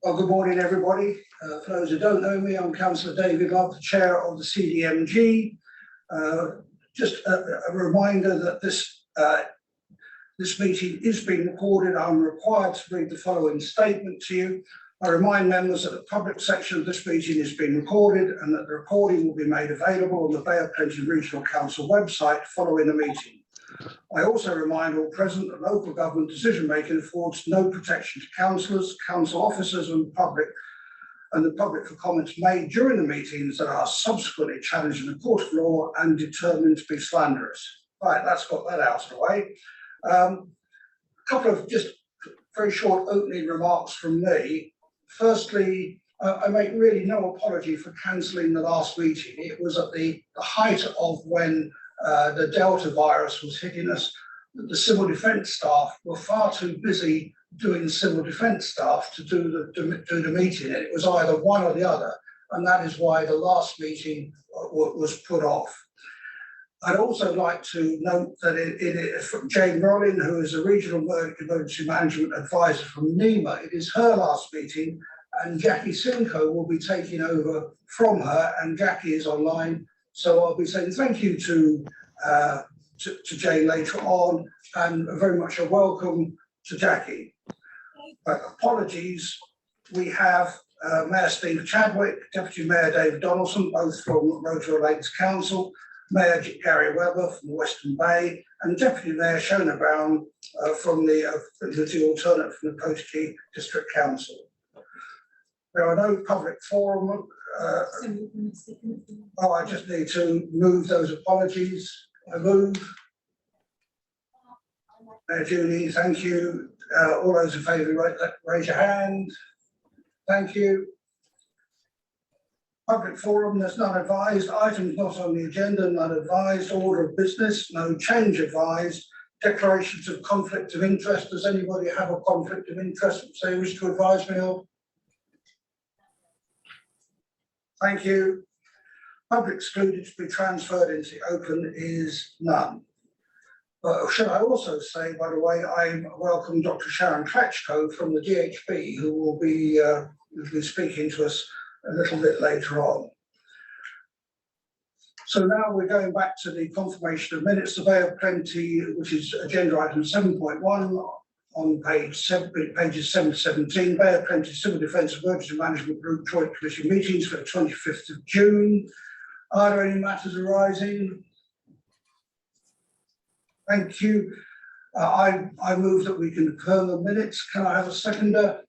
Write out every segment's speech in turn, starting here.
Well, good morning, everybody. For those who don't know me, I'm Councillor David Love, the Chair of the CDMG. Just a reminder that this meeting is being recorded. I'm required to read the following statement to you. I remind members that the public section of this meeting is being recorded and that the recording will be made available on the Bay of Plenty Regional Council website following the meeting. I also remind all present that local government decision making affords no protection to councillors, council officers and the public for comments made during the meetings that are subsequently challenged in the court of law and determined to be slanderous. Right, that's got that out of the way. A couple of just very short opening remarks from me. Firstly, I make really no apology for cancelling the last meeting. It was at the height of when the Delta virus was hitting us. The civil defence staff were far too busy doing civil defence stuff to do the meeting. And it was either one or the other, and that is why the last meeting was put off. I'd also like to note that Jane Rollin, who is a Regional Emergency Management Advisor from NEMA, it is her last meeting, and Jackie Simcoe will be taking over from her, and Jackie is online. So I'll be saying thank you to Jane later on, and very much a welcome to Jackie. Apologies, we have Mayor Steve Chadwick, Deputy Mayor David Donaldson, both from Rotorua Lakes Council, Mayor Gary Webber from Western Bay, and Deputy Mayor Shona Brown from the alternate from the Potiki District Council. There are no public forum. I just need to move those apologies. I move. Mayor Julie, thank you. All those in favour, raise your hand. Thank you. Public forum, there's none advised. Items not on the agenda, none advised. Order of business, no change advised. Declarations of conflict of interest. Does anybody have a conflict of interest which they wish to advise me of? Thank you. Public excluded to be transferred into the open is none. But should I also say, by the way, I welcome Dr. Sharon Klatchko from the DHB, who will be speaking to us a little bit later on. So now we're going back to the confirmation of minutes. The Bay of Plenty, which is agenda item 7.1 on pages 7 to 17, Bay of Plenty Civil Defence Emergency Management Group Joint Commission meetings for the 25th of June. Are there any matters arising? Thank you. I move that we can confirm the minutes. Can I have a seconder?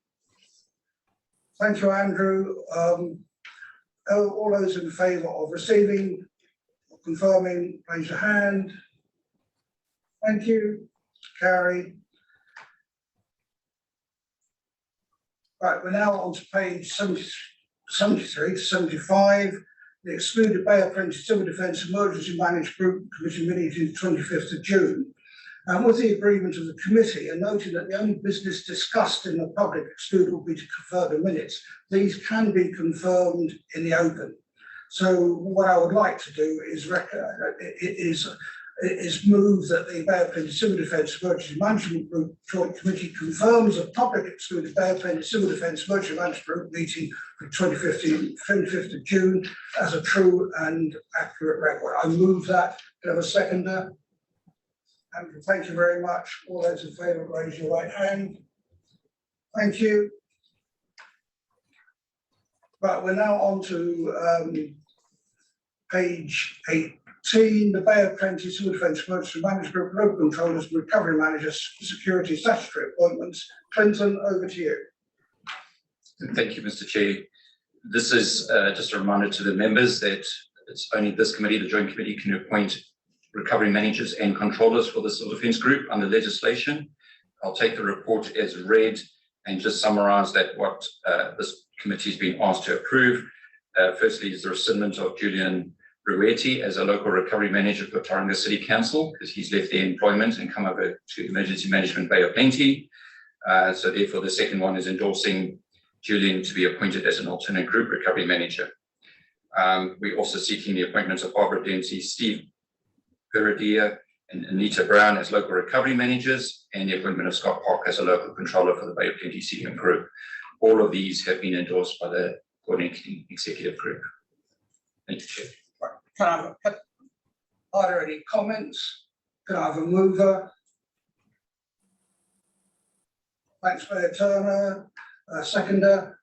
Thank you, Andrew. All those in favour of receiving or confirming, raise your hand. Thank you. Carried. Right, we're now on to page 73 to 75. The excluded Bay of Plenty Civil Defence Emergency Managed Group Commission meeting the 25th of June. And with the agreement of the committee, and noting that the only business discussed in the public excluded will be to confirm the minutes, these can be confirmed in the open. So what I would like to do is move that the Bay of Plenty Civil Defence Emergency Management Group Joint Committee confirms a public excluded Bay of Plenty Civil Defence Emergency Management Group meeting for 25th of June as a true and accurate record. I move that. Can I have a seconder? Andrew, thank you very much. All those in favour, raise your right hand. Thank you. Right, we're now on to page 18, the Bay of Plenty Civil Defence Emergency Management Group, Local Controllers and Recovery Managers, Security Statutory Appointments. Clinton, over to you. Thank you, Mr. Chair. This is just a reminder to the members that it's only this committee, the Joint Committee, can appoint recovery managers and controllers for the Civil Defence Group under legislation. I'll take the report as read and just summarise that what this committee has been asked to approve. Firstly, is the rescindment of Julian Rueti as a local recovery manager for Tauranga City Council, because he's left their employment and come over to Emergency Management Bay of Plenty. So therefore, the second one is endorsing Julian to be appointed as an alternate group recovery manager. We're also seeking the appointments of Barbara Dempsey, Steve Peridia and Anita Brown as local recovery managers, and the appointment of Scott Park as a local controller for the Bay of Plenty CDM Group. all of these have been endorsed by the coordinating executive group. Thank you, Chair. Are there any comments? Can I have a mover? Thanks, Mayor Turner. Seconder.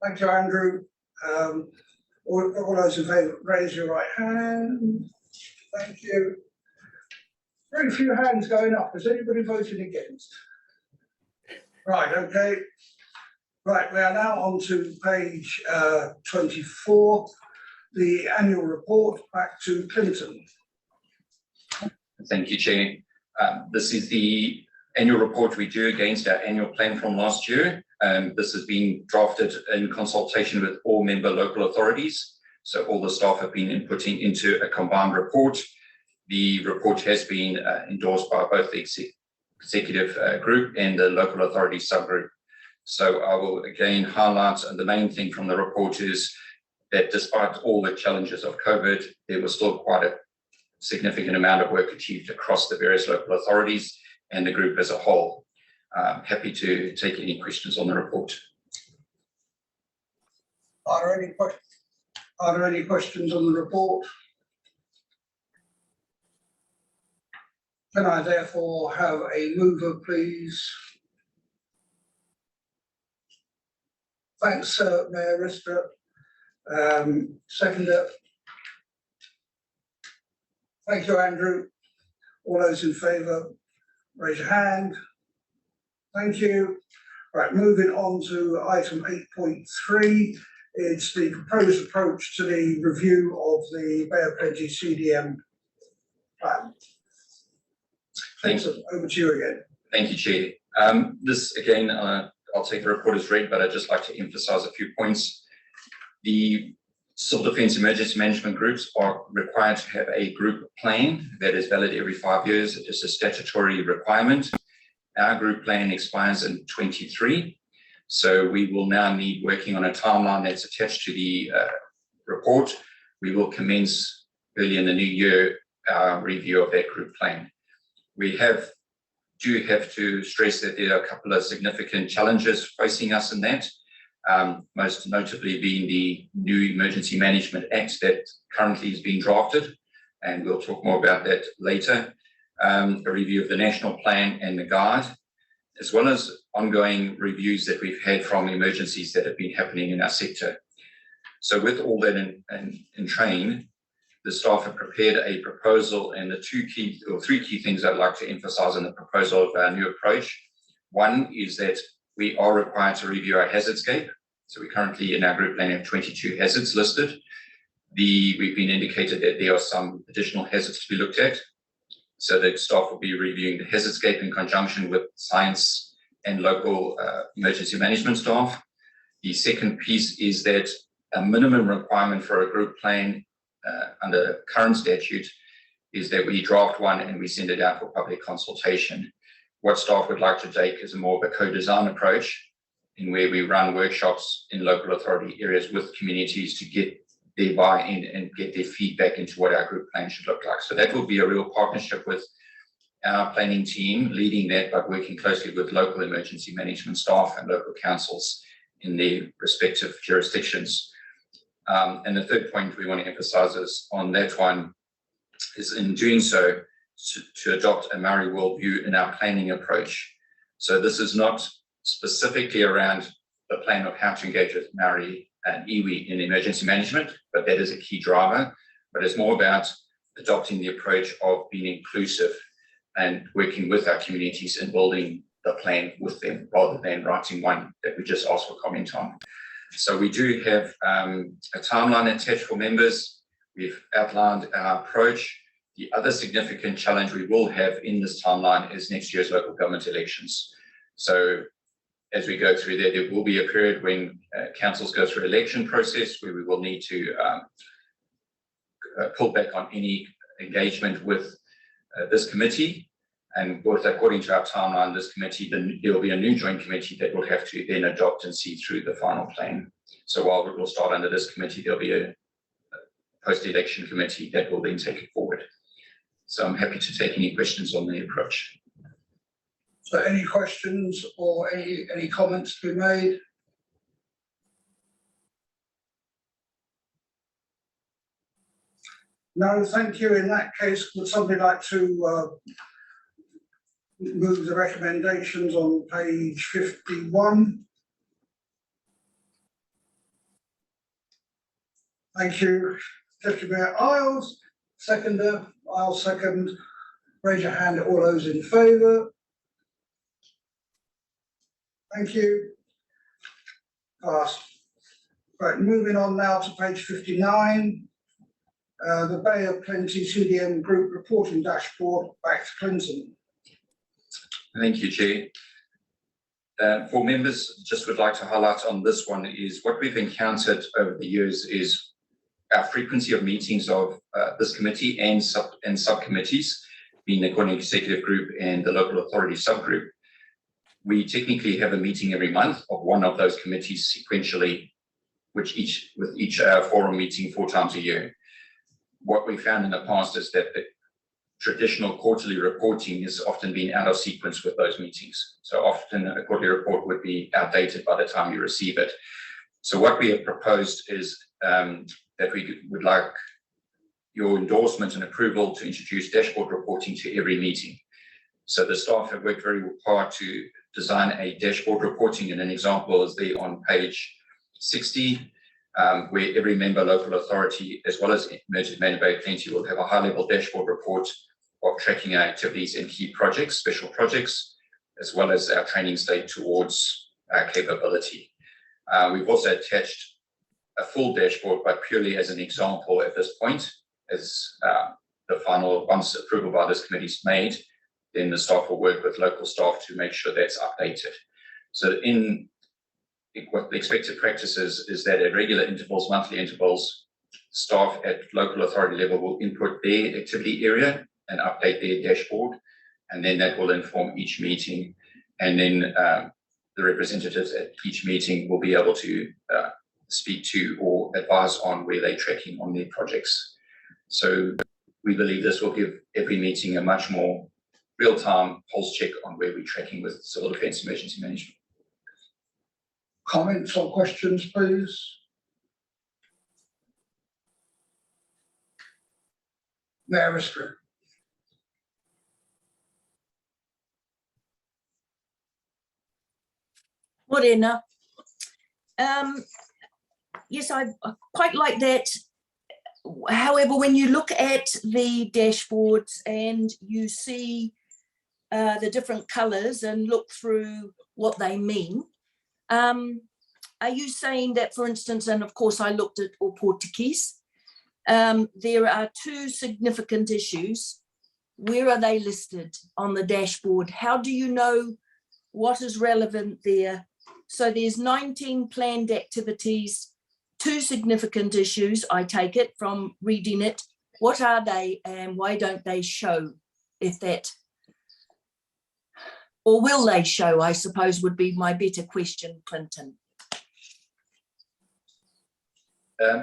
Thank you, Andrew. All those in favour, raise your right hand. Thank you. Very few hands going up. Has anybody voted against? Right, okay. Right, we are now on to page 24, the annual report. Back to Clinton. Thank you, Chair. This is the annual report we do against our annual plan from last year. This has been drafted in consultation with all member local authorities. So all the staff have been inputting into a combined report. The report has been endorsed by both the executive group and the local authority subgroup. So I will again highlight, and the main thing from the report is that despite all the challenges of COVID, there was still quite a significant amount of work achieved across the various local authorities and the group as a whole. Happy to take any questions on the report. Are there any questions on the report? Can I therefore have a mover, please? Thanks, Mayor Rister. Seconder. Thank you, Andrew. All those in favour, raise your hand. Thank you. Right, moving on to item 8.3. It's the proposed approach to the review of the Bay of Plenty CDM plan. Thanks. Over to you again. Thank you, Chair. This again, I'll take the report as read, but I'd just like to emphasise a few points. The Civil Defence Emergency Management groups are required to have a group plan that is valid every 5 years. It is a statutory requirement. Our group plan expires in 23. So we will now need, working on a timeline that's attached to the report, we will commence early in the new year our review of that group plan. We do have to stress that there are a couple of significant challenges facing us in that, most notably being the new Emergency Management Act that currently is being drafted, and we'll talk more about that later. A review of the national plan and the guide, as well as ongoing reviews that we've had from emergencies that have been happening in our sector. So with all that in train, the staff have prepared a proposal, and the three key things I'd like to emphasise in the proposal of our new approach. One is that we are required to review our hazardscape. So we currently in our group plan have 22 hazards listed. We've been indicated that there are some additional hazards to be looked at. So the staff will be reviewing the hazardscape in conjunction with science and local emergency management staff. The second piece is that a minimum requirement for a group plan under current statute is that we draft one and we send it out for public consultation. What staff would like to take is a more of a co-design approach, in where we run workshops in local authority areas with communities to get their buy-in and get their feedback into what our group plan should look like. So that will be a real partnership with our planning team leading that, but working closely with local emergency management staff and local councils in their respective jurisdictions. And the third point we want to emphasise is on that one is in doing so to adopt a Maori worldview in our planning approach. So this is not specifically around the plan of how to engage with Maori and iwi in emergency management, but that is a key driver. But it's more about adopting the approach of being inclusive and working with our communities and building the plan with them rather than writing one that we just ask for comment on. So we do have a timeline attached for members. We've outlined our approach. The other significant challenge we will have in this timeline is next year's local government elections. So as we go through there will be a period when councils go through election process where we will need to pull back on any engagement with this committee. And both according to our timeline, this committee, then there will be a new joint committee that will have to then adopt and see through the final plan. So while it will start under this committee, there'll be a post-election committee that will then take it forward. So I'm happy to take any questions on the approach. So any questions or any comments to be made? No, thank you. In that case, would somebody like to move the recommendations on page 51? Thank you, Deputy Mayor Isles. Seconder, I'll second. Raise your hand, all those in favour. Thank you. Passed. Right, moving on now to page 59. The Bay of Plenty CDM Group reporting dashboard. Back to Clinton. Thank you, Chair. For members, just would like to highlight on this one is what we've encountered over the years is our frequency of meetings of this committee and subcommittees, being the Coordinating Executive Group and the Local Authority Subgroup. We technically have a meeting every month of one of those committees sequentially, with each forum meeting 4 times a year. What we found in the past is that the traditional quarterly reporting has often been out of sequence with those meetings. So often a quarterly report would be outdated by the time you receive it. So what we have proposed is that we would like your endorsement and approval to introduce dashboard reporting to every meeting. So the staff have worked very hard to design a dashboard reporting, and an example is there on page 60, where every member local authority, as well as Emerging Bay Plenty, will have a high-level dashboard report of tracking our activities and key projects, special projects, as well as our training state towards our capability. We've also attached a full dashboard, but purely as an example at this point, as the final, once approval by this committee is made, then the staff will work with local staff to make sure that's updated. So what the expected practice is that at regular intervals, monthly intervals, staff at local authority level will input their activity area and update their dashboard, and then that will inform each meeting, and then the representatives at each meeting will be able to speak to or advise on where they're tracking on their projects. So we believe this will give every meeting a much more real-time pulse check on where we're tracking with civil defence emergency management. Comments or questions, please? Mayor Risper. Morena. Yes, I quite like that. However, when you look at the dashboards and you see the different colours and look through what they mean, are you saying that, for instance, and of course I looked at Portuguese, there are 2 significant issues. Where are they listed on the dashboard? How do you know what is relevant there? So there's 19 planned activities, 2 significant issues, I take it from reading it. What are they and why don't they show, if that, or will they show, I suppose would be my better question, Clinton.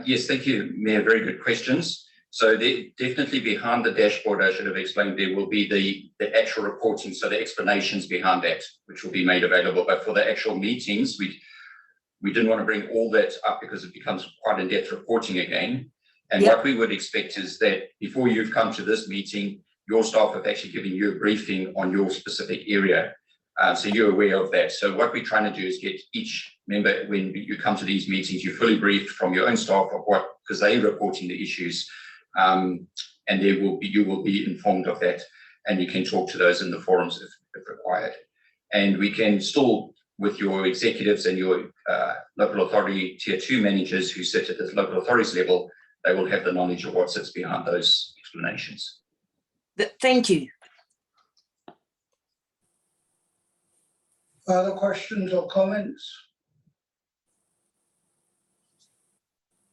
Yes, thank you, Mayor, very good questions. So definitely behind the dashboard, I should have explained, there will be the actual reporting, so the explanations behind that, which will be made available. But for the actual meetings, we didn't want to bring all that up because it becomes quite in-depth reporting again. And what we would expect is that before you've come to this meeting, your staff have actually given you a briefing on your specific area. So you're aware of that. So what we're trying to do is get each member, when you come to these meetings, you're fully briefed from your own staff of what, because they're reporting the issues. And you will be informed of that, and you can talk to those in the forums if required. And we can still, with your executives and your local authority tier 2 managers who sit at the local authorities level, they will have the knowledge of what sits behind those explanations. Thank you. Further questions or comments?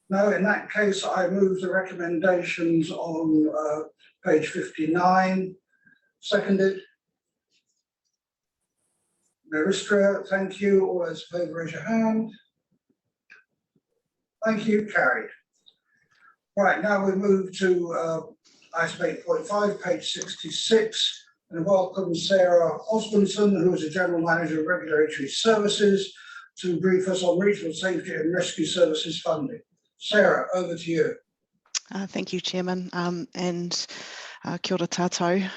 No, in that case, I move the recommendations on page 59. Seconded. Maristra, thank you. All those in favour, raise your hand. Thank you, carried. Right, now we move to item 8.5, page 66. and welcome Sarah Osmondson, who is the General Manager of Regulatory Services, to brief us on Regional Safety and Rescue Services funding. Sarah, over to you. Thank you, Chairman, and kia ora tātou.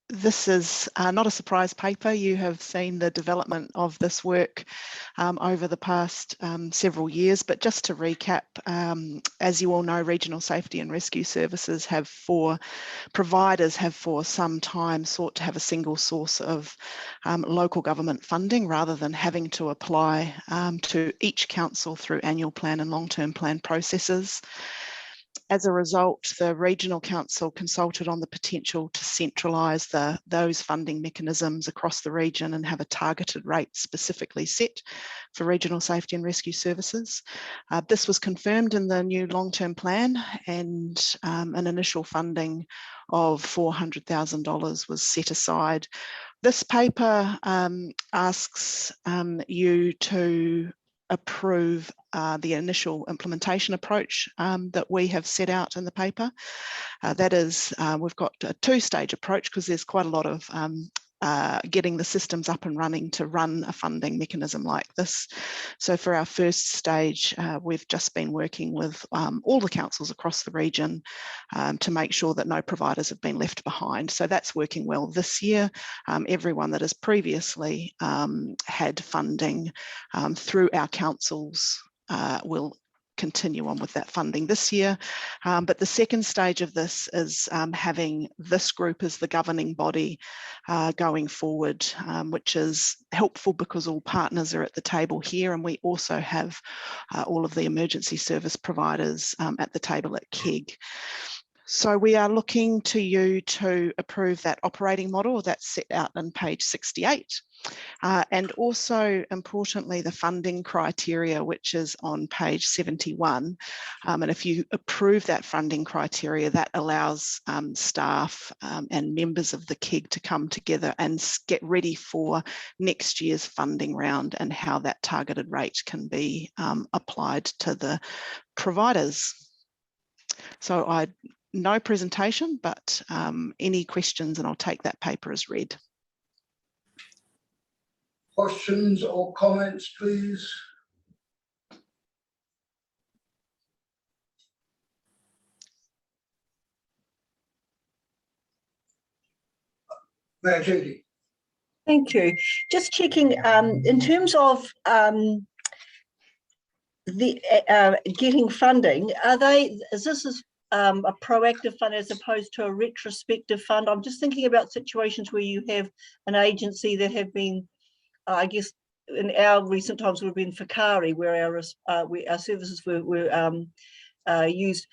This is not a surprise paper. You have seen the development of this work over the past several years, but just to recap, as you all know, Regional Safety and Rescue Services providers have for some time sought to have a single source of local government funding rather than having to apply to each council through annual plan and long-term plan processes. As a result, the Regional Council consulted on the potential to centralise those funding mechanisms across the region and have a targeted rate specifically set for Regional Safety and Rescue Services. This was confirmed in the new long-term plan, and an initial funding of $400,000 was set aside. This paper asks you to approve the initial implementation approach that we have set out in the paper. That is, we've got a two-stage approach because there's quite a lot of getting the systems up and running to run a funding mechanism like this. So for our first stage, we've just been working with all the councils across the region to make sure that no providers have been left behind. So that's working well this year. Everyone that has previously had funding through our councils will continue on with that funding this year. But the second stage of this is having this group as the governing body going forward, which is helpful because all partners are at the table here, and we also have all of the emergency service providers at the table at KEG. So we are looking to you to approve that operating model that's set out on page 68. And also, importantly, the funding criteria, which is on page 71. And if you approve that funding criteria, that allows staff and members of the KEG to come together and get ready for next year's funding round and how that targeted rate can be applied to the providers. So no presentation, but any questions, and I'll take that paper as read. Questions or comments, please? Mayor Judy. Thank you. Just checking, in terms of the getting funding, is this a proactive fund as opposed to a retrospective fund? I'm just thinking about situations where you have an agency that have been, I guess, in our recent times would have been Whakaari, where our services were used.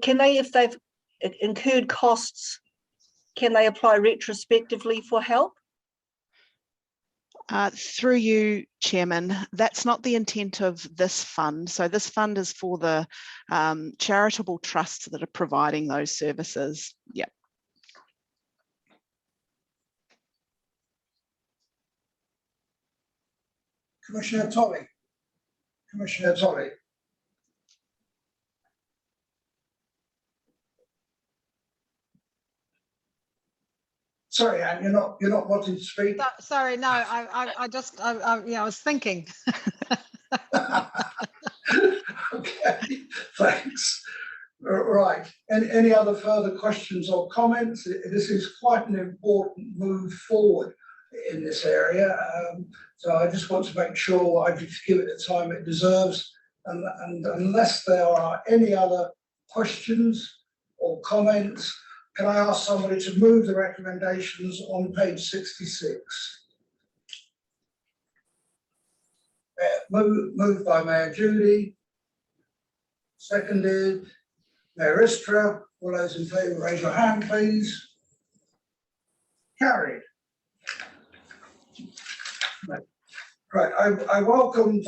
Can they, if they've incurred costs, can they apply retrospectively for help? Through you, Chairman, that's not the intent of this fund. So this fund is for the charitable trusts that are providing those services. Yep. Commissioner Tolley. Commissioner Tolley. Sorry, Anne, you're not wanting to speak. Sorry, no, I was thinking. Okay, thanks. Right. Any other further questions or comments? This is quite an important move forward in this area. So I just want to make sure I just give it the time it deserves. And unless there are any other questions or comments, can I ask somebody to move the recommendations on page 66? Moved by Mayor Judy. Seconded. Mayor Istra. All those in favour, raise your hand, please. Carried. Right, I welcomed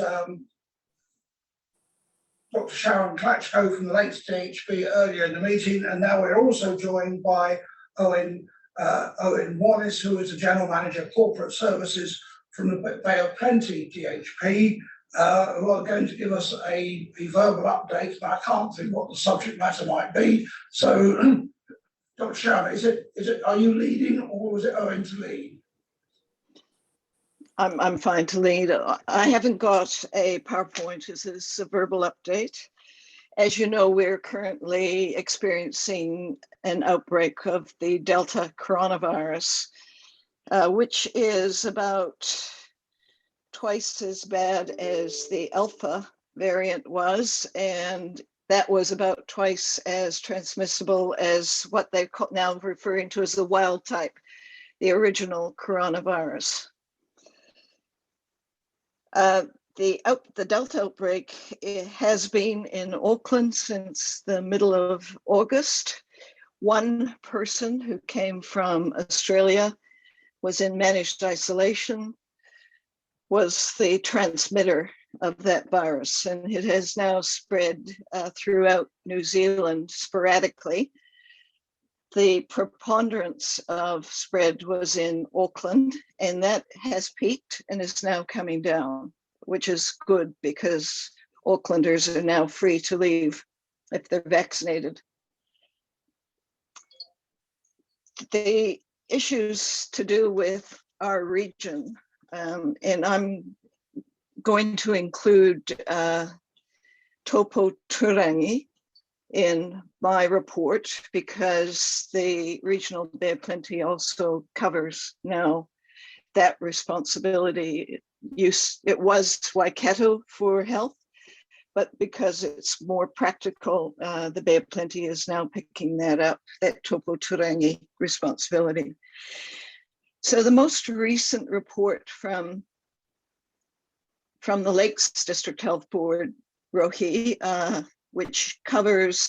Dr. Sharon Klatchko from the Lakes DHB earlier in the meeting, and now we're also joined by Owen Wallace, who is the General Manager of Corporate Services from the Bay of Plenty DHB, who are going to give us a verbal update, but I can't think what the subject matter might be. So Dr. Sharma, is it, are you leading or was it Owen to lead? I'm fine to lead. I haven't got a PowerPoint. This is a verbal update. As you know, we're currently experiencing an outbreak of the Delta coronavirus, which is about twice as bad as the Alpha variant was, and that was about twice as transmissible as what they're now referring to as the wild type, the original coronavirus. The Delta outbreak has been in Auckland since the middle of August. One person who came from Australia was in managed isolation, was the transmitter of that virus, and it has now spread throughout New Zealand sporadically. The preponderance of spread was in Auckland, and that has peaked and is now coming down, which is good because Aucklanders are now free to leave if they're vaccinated. The issues to do with our region, and I'm going to include Topo Turangi in my report because the Regional Bay of Plenty also covers now that responsibility. It was Waikato for health, but because it's more practical, the Bay of Plenty is now picking that up, that Topo Turangi responsibility. So the most recent report from the Lakes District Health Board, Rohi, which covers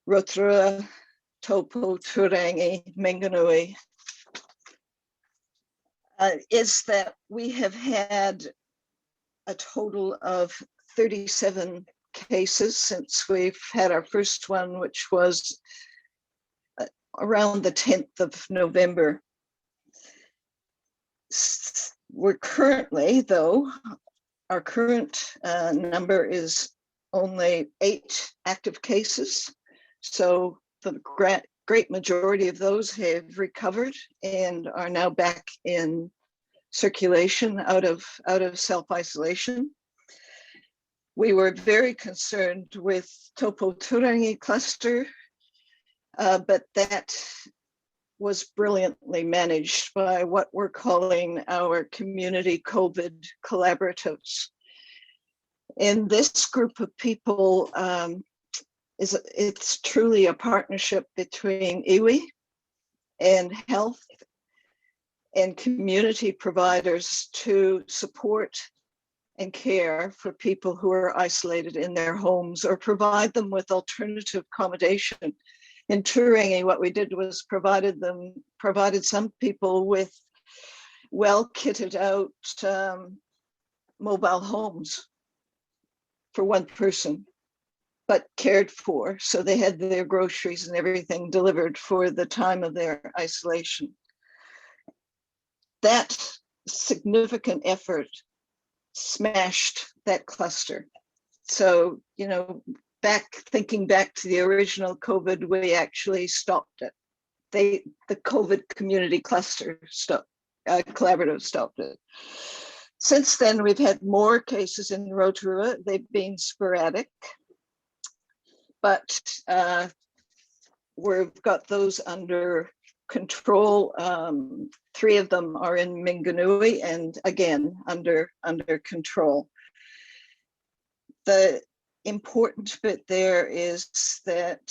Rotorua, Topo, Turangi, Minganui, is that we have had a total of 37 cases since we've had our first one, which was around the 10th of November. We're currently, though, our current number is only 8 active cases. So the great majority of those have recovered and are now back in circulation out of self-isolation. We were very concerned with Topo Turangi cluster, but that was brilliantly managed by what we're calling our community COVID collaboratives. And this group of people, it's truly a partnership between iwi and health and community providers to support and care for people who are isolated in their homes or provide them with alternative accommodation. In Turangi, what we did was provided some people with well kitted out mobile homes for one person, but cared for. So they had their groceries and everything delivered for the time of their isolation. That significant effort smashed that cluster. So, you know, thinking back to the original COVID, we actually stopped it. The COVID community cluster collaborative stopped it. Since then, we've had more cases in Rotorua. They've been sporadic, but we've got those under control. 3 of them are in Minganui and again, under control. The important bit there is that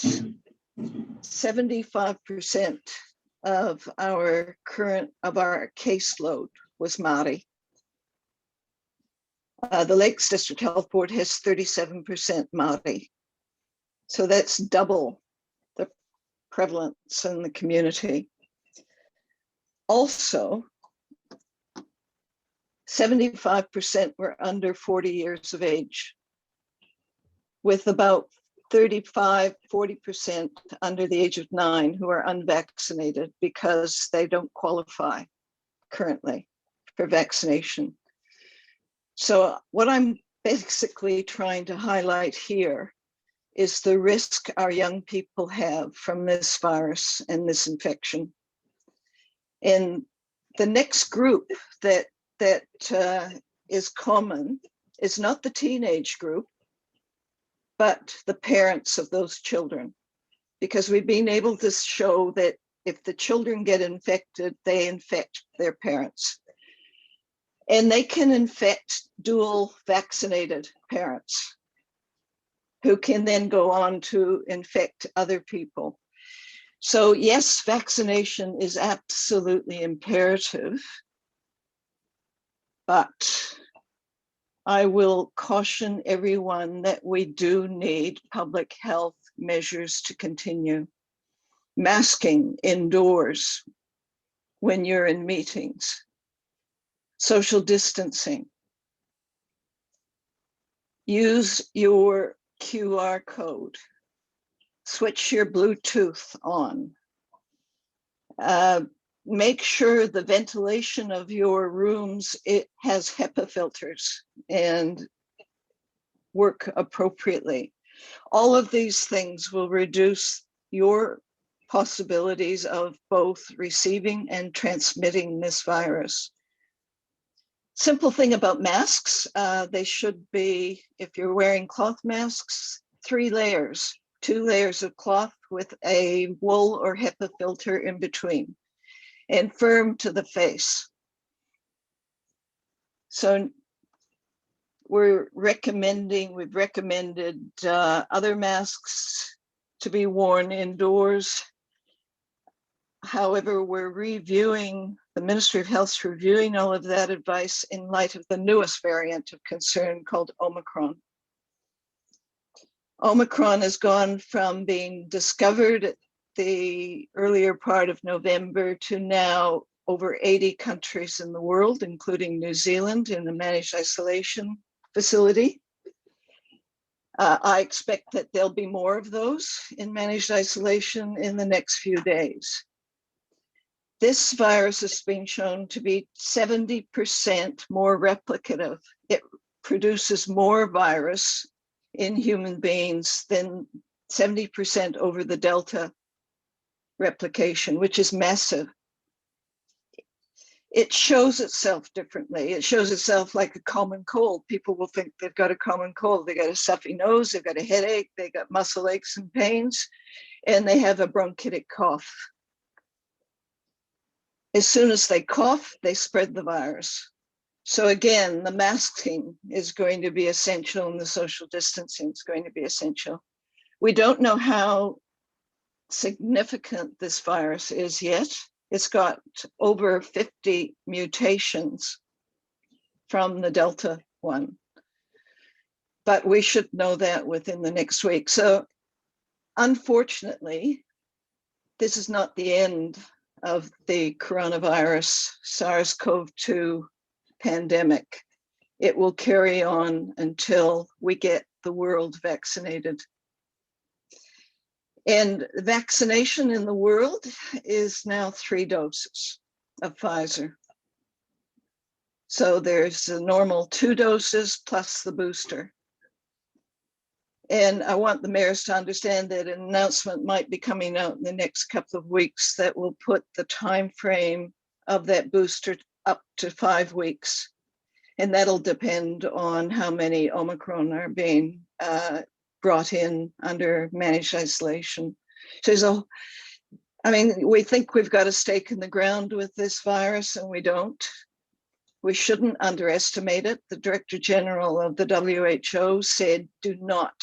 75% of our caseload was Māori. The Lakes District Health Board has 37% Māori. So that's double the prevalence in the community. Also, 75% were under 40 years of age, with about 35–40% under the age of 9 who are unvaccinated because they don't qualify currently for vaccination. So what I'm basically trying to highlight here is the risk our young people have from this virus and this infection. And the next group that is common is not the teenage group, but the parents of those children, because we've been able to show that if the children get infected, they infect their parents. And they can infect dual vaccinated parents who can then go on to infect other people. So yes, vaccination is absolutely imperative, but I will caution everyone that we do need public health measures to continue. Masking indoors when you're in meetings, social distancing. Use your QR code, switch your Bluetooth on. Make sure the ventilation of your rooms, it has HEPA filters and work appropriately. All of these things will reduce your possibilities of both receiving and transmitting this virus. Simple thing about masks, they should be, if you're wearing cloth masks, 3 layers, 2 layers of cloth with a wool or HEPA filter in between, and firm to the face. So we've recommended other masks to be worn indoors. However, the Ministry of Health's reviewing all of that advice in light of the newest variant of concern called Omicron. Omicron has gone from being discovered at the earlier part of November to now over 80 countries in the world, including New Zealand in a managed isolation facility. I expect that there'll be more of those in managed isolation in the next few days. This virus has been shown to be 70% more replicative. It produces more virus in human beings than 70% over the Delta replication, which is massive. It shows itself differently. It shows itself like a common cold. People will think they've got a common cold. They got a stuffy nose, they've got a headache, they got muscle aches and pains, and they have a bronchitic cough. As soon as they cough, they spread the virus. So again, the masking is going to be essential and the social distancing is going to be essential. We don't know how significant this virus is yet. It's got over 50 mutations from the Delta one, but we should know that within the next week. So unfortunately, this is not the end of the coronavirus SARS-CoV-2 pandemic. It will carry on until we get the world vaccinated. And vaccination in the world is now 3 doses of Pfizer. So there's the normal 2 doses plus the booster. And I want the mayors to understand that an announcement might be coming out in the next couple of weeks that will put the time frame of that booster up to 5 weeks. And that'll depend on how many Omicron are being brought in under managed isolation. So we think we've got a stake in the ground with this virus, and we don't. We shouldn't underestimate it. The Director General of the WHO said, do not,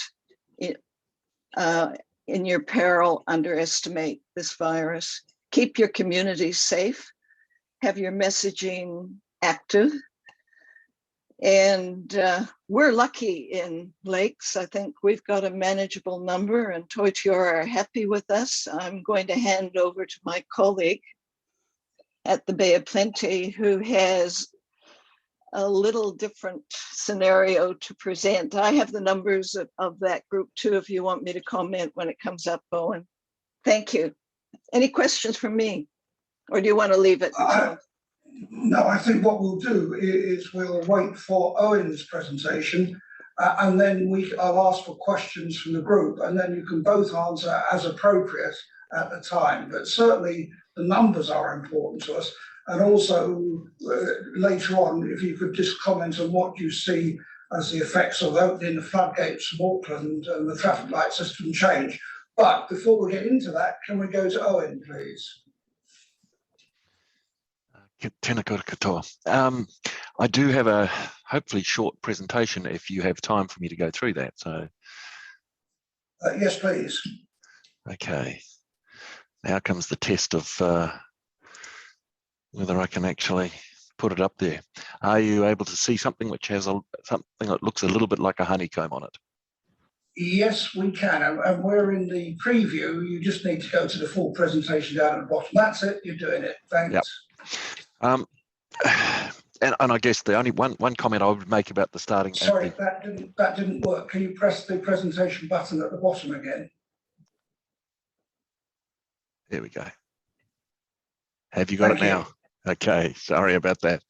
in your peril, underestimate this virus. Keep your communities safe, have your messaging active. And we're lucky in Lakes. I think we've got a manageable number, and Toitiora are happy with us. I'm going to hand over to my colleague at the Bay of Plenty, who has a little different scenario to present. I have the numbers of that group too, if you want me to comment when it comes up, Bowen. Thank you. Any questions from me? Or do you want to leave it? No, I think what we'll do is we'll wait for Owen's presentation, and then I'll ask for questions from the group, and then you can both answer as appropriate at the time. But certainly the numbers are important to us. And also later on, if you could just comment on what you see as the effects of opening the floodgates from Auckland and the traffic light system change. But before we get into that, can we go to Owen, please? Tēnā koutou katoa. I do have a hopefully short presentation if you have time for me to go through that. So, Yes, please. okay. Now comes the test of whether I can actually put it up there. Are you able to see something which has something that looks a little bit like a honeycomb on it? Yes, we can. And we're in the preview. You just need to go to the full presentation down at the bottom. That's it. You're doing it. Thanks. Yep. And I guess the only one comment I would make about the starting. Sorry, that didn't work. Can you press the presentation button at the bottom again? There we go. Have you got it now? Okay, sorry about that.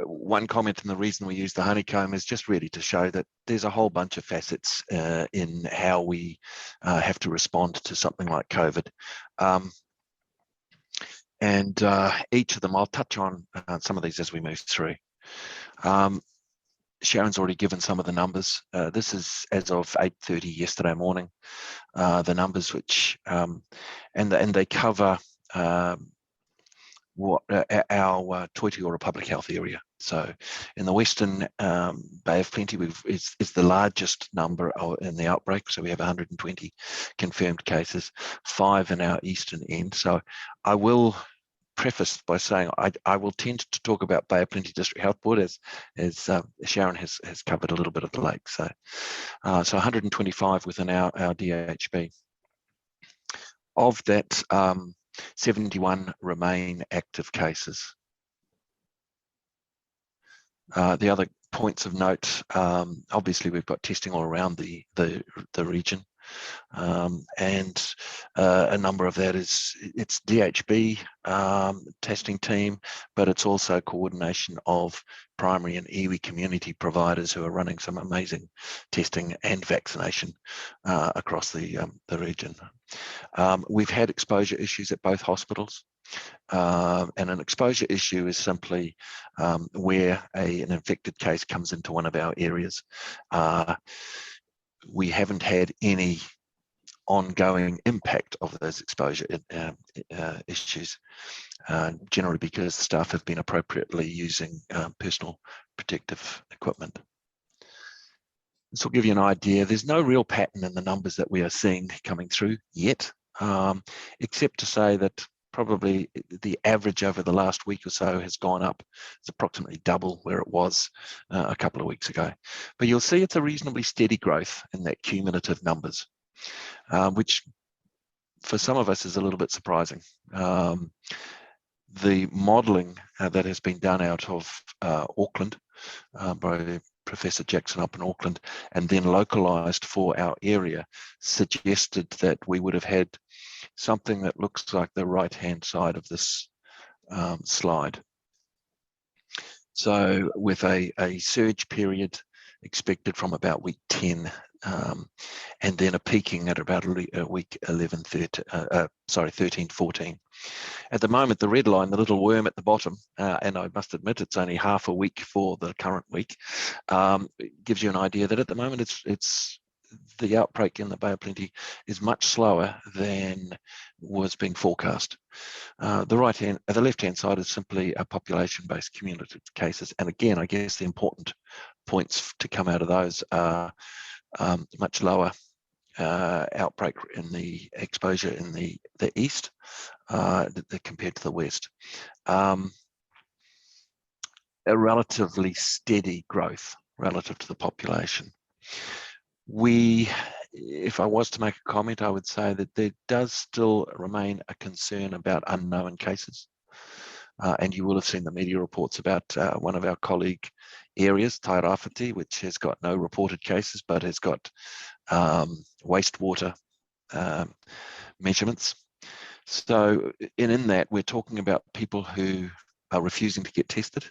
One comment, and the reason we use the honeycomb is just really to show that there's a whole bunch of facets in how we have to respond to something like COVID. And each of them, I'll touch on some of these as we move through. Sharon's already given some of the numbers. This is as of 8:30 yesterday morning, the numbers which, and they cover what our Toitūora Public Health area. So in the Western Bay of Plenty, it's the largest number in the outbreak. So we have 120 confirmed cases, 5 in our eastern end. So I will preface by saying I will tend to talk about Bay of Plenty District Health Board as Sharon has covered a little bit of the lake. So 125 within our DHB. Of that, 71 remain active cases. The other points of note, obviously we've got testing all around the region, and a number of that it's DHB testing team, but it's also coordination of primary and iwi community providers who are running some amazing testing and vaccination across the region. We've had exposure issues at both hospitals. And an exposure issue is simply where an infected case comes into one of our areas. We haven't had any ongoing impact of those exposure issues, generally because staff have been appropriately using personal protective equipment. This will give you an idea. There's no real pattern in the numbers that we are seeing coming through yet, except to say that probably the average over the last week or so has gone up. It's approximately double where it was a couple of weeks ago. But you'll see it's a reasonably steady growth in that cumulative numbers, which for some of us is a little bit surprising. The modelling that has been done out of Auckland by Professor Jackson up in Auckland and then localised for our area suggested that we would have had something that looks like the right-hand side of this slide. So with a surge period expected from about week 10, and then a peaking at about week 11, 13, 14. At the moment, the red line, the little worm at the bottom, and I must admit it's only half a week for the current week, gives you an idea that at the moment it's the outbreak in the Bay of Plenty is much slower than was being forecast. The left-hand side is simply a population-based cumulative cases, and again, I guess the important points to come out of those are much lower outbreak in the exposure in the east compared to the west. A relatively steady growth relative to the population. If I was to make a comment, I would say that there does still remain a concern about unknown cases. And you will have seen the media reports about one of our colleague areas, Tairāwhiti, which has got no reported cases, but has got wastewater measurements. So in that, we're talking about people who are refusing to get tested.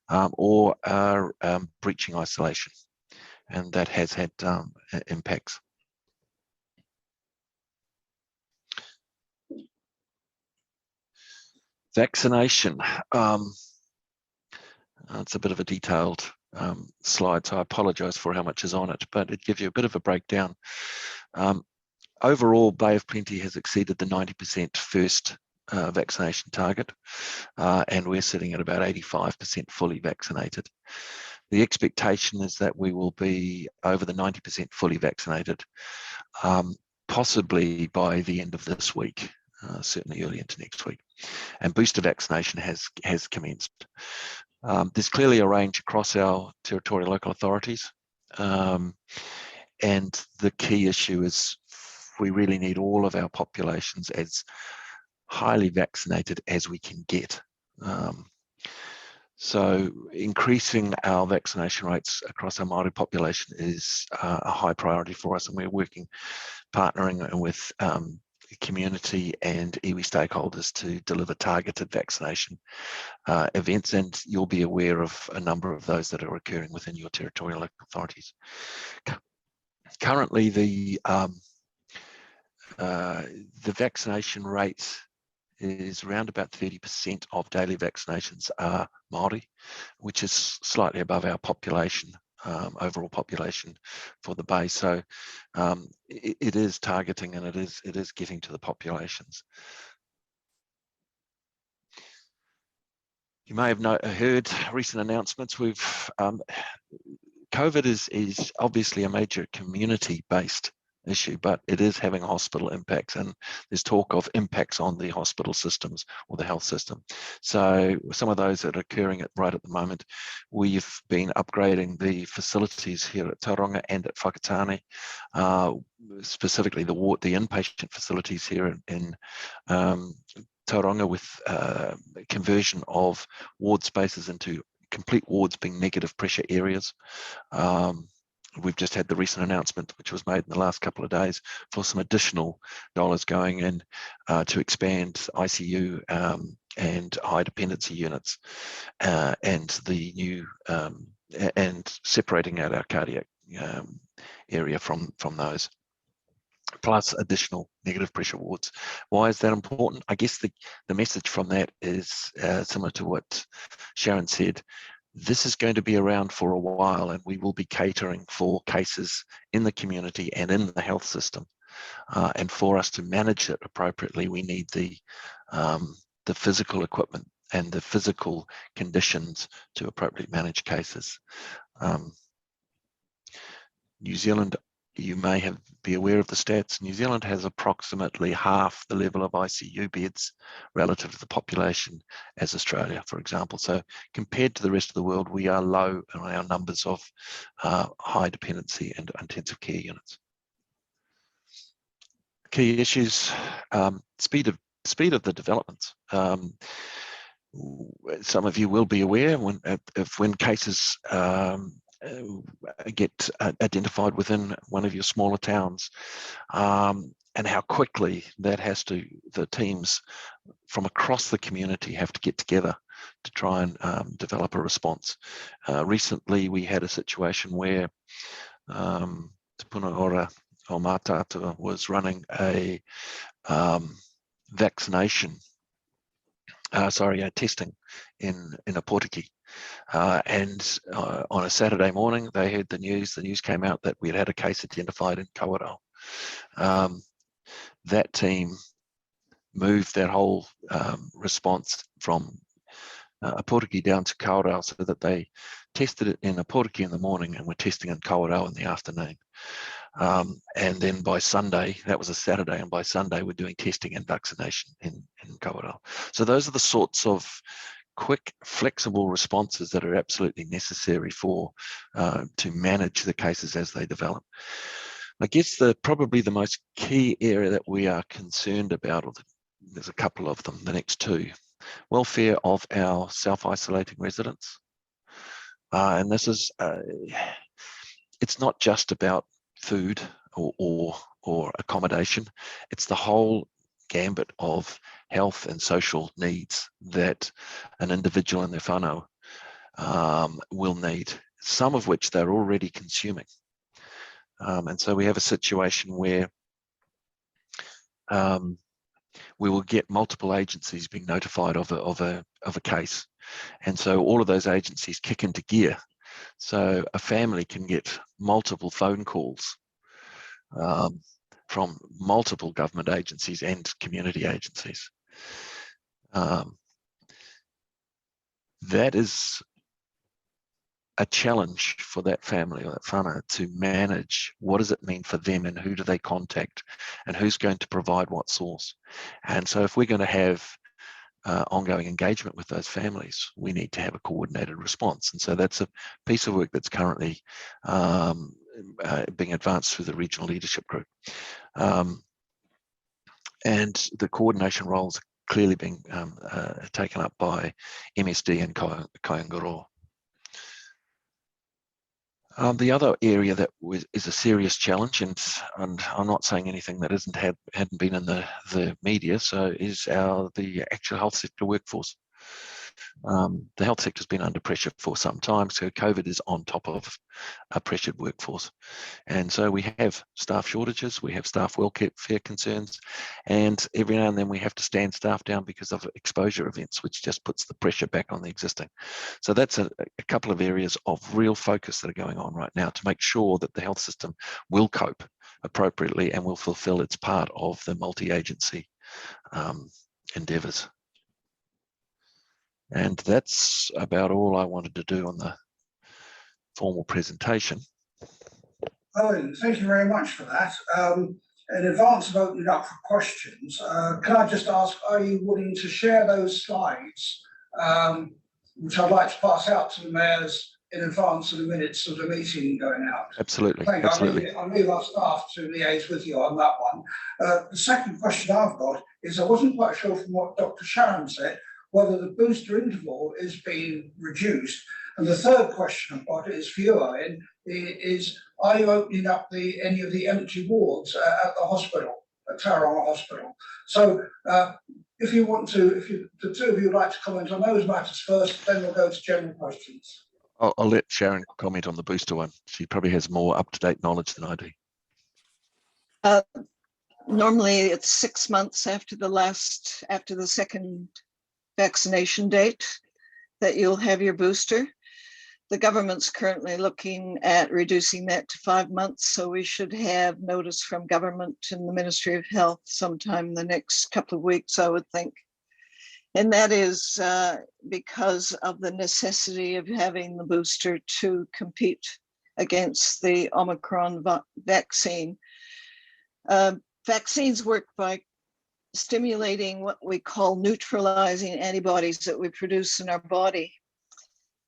or are breaching isolation, and that has had impacts. Vaccination. It's a bit of a detailed slide, so I apologise for how much is on it, but it gives you a bit of a breakdown. Overall, Bay of Plenty has exceeded the 90% first vaccination target, and we're sitting at about 85% fully vaccinated. The expectation is that we will be over the 90% fully vaccinated, possibly by the end of this week, certainly early into next week. And booster vaccination has commenced. There's clearly a range across our territorial local authorities, and the key issue is we really need all of our populations as highly vaccinated as we can get. So increasing our vaccination rates across our Māori population is a high priority for us, and we're partnering with community and iwi stakeholders to deliver targeted vaccination events, and you'll be aware of a number of those that are occurring within your territorial local authorities. Currently, the vaccination rate is around about 30% of daily vaccinations are Māori, which is slightly above our population, overall population for the Bay. So it is targeting, and it is getting to the populations. You may have heard recent announcements. COVID is obviously a major community-based issue, but it is having hospital impacts, and there's talk of impacts on the hospital systems or the health system. So some of those that are occurring right at the moment, we've been upgrading the facilities here at Tauranga and at Whakatane, specifically the inpatient facilities here in Tauranga, with conversion of ward spaces into complete wards being negative pressure areas. We've just had the recent announcement, which was made in the last couple of days, for some additional dollars going in to expand ICU and high dependency units, and the new and separating out our cardiac area from those, plus additional negative pressure wards. Why is that important? I guess the message from that is similar to what Sharon said. This is going to be around for a while, and we will be catering for cases in the community and in the health system. And for us to manage it appropriately, we need the physical equipment and the physical conditions to appropriately manage cases. New Zealand, you may be aware of the stats. New Zealand has approximately half the level of ICU beds relative to the population as Australia, for example. So compared to the rest of the world, we are low in our numbers of high dependency and intensive care units. Key issues: speed of the developments. Some of you will be aware when cases get identified within one of your smaller towns, and how quickly the teams from across the community have to get together to try and develop a response. Recently, we had a situation where Te Puna Ora o Mātātua was running a testing in a Portuguese. And on a Saturday morning, they heard the news came out that we'd had a case identified in Kawerau. That team moved that whole response from a Portuguese down to Kawerau, so that they tested it in a Portuguese in the morning and were testing in Kawerau in the afternoon. And then by Sunday, that was a Saturday, and by Sunday we're doing testing and vaccination in Kawerau. So those are the sorts of quick, flexible responses that are absolutely necessary to manage the cases as they develop. I guess probably the most key area that we are concerned about, there's a couple of them, the next two: welfare of our self-isolating residents. And this is, it's not just about food or accommodation, it's the whole gambit of health and social needs that an individual and their whānau will need, some of which they're already consuming. And so we have a situation where we will get multiple agencies being notified of a case. And so all of those agencies kick into gear. So a family can get multiple phone calls from multiple government agencies and community agencies. That is a challenge for that family or that whānau to manage. What does it mean for them, and who do they contact, and who's going to provide what source? And so if we're going to have ongoing engagement with those families, we need to have a coordinated response. And so that's a piece of work that's currently being advanced through the regional leadership group. And the coordination roles are clearly being taken up by MSD and Kaiangaro. The other area that is a serious challenge, and I'm not saying anything that hadn't been in the media, so is the actual health sector workforce. The health sector has been under pressure for some time, so COVID is on top of a pressured workforce. And so we have staff shortages, we have staff welfare concerns, and every now and then we have to stand staff down because of exposure events, which just puts the pressure back on the existing. So that's a couple of areas of real focus that are going on right now to make sure that the health system will cope appropriately and will fulfill its part of the multi-agency endeavours. And that's about all I wanted to do on the formal presentation. Owen, thank you very much for that. In advance of opening up for questions, can I just ask, are you willing to share those slides, which I'd like to pass out to the mayors in advance of the minutes of the meeting going out? Absolutely. Thank you. Absolutely. I'll leave our staff to liaise with you on that one. The second question I've got is, I wasn't quite sure from what Dr. Sharon said, whether the booster interval is being reduced. And the third question I've got is for you, Owen, is are you opening up any of the empty wards at the hospital, at Tauranga Hospital? So if the two of you would like to comment on those matters first, then we'll go to general questions. I'll let Sharon comment on the booster one. She probably has more up-to-date knowledge than I do. Normally it's 6 months after the second vaccination date that you'll have your booster. The government's currently looking at reducing that to 5 months, so we should have notice from government and the Ministry of Health sometime in the next couple of weeks, I would think. And that is because of the necessity of having the booster to compete against the Omicron vaccine. Vaccines work by stimulating what we call neutralizing antibodies that we produce in our body.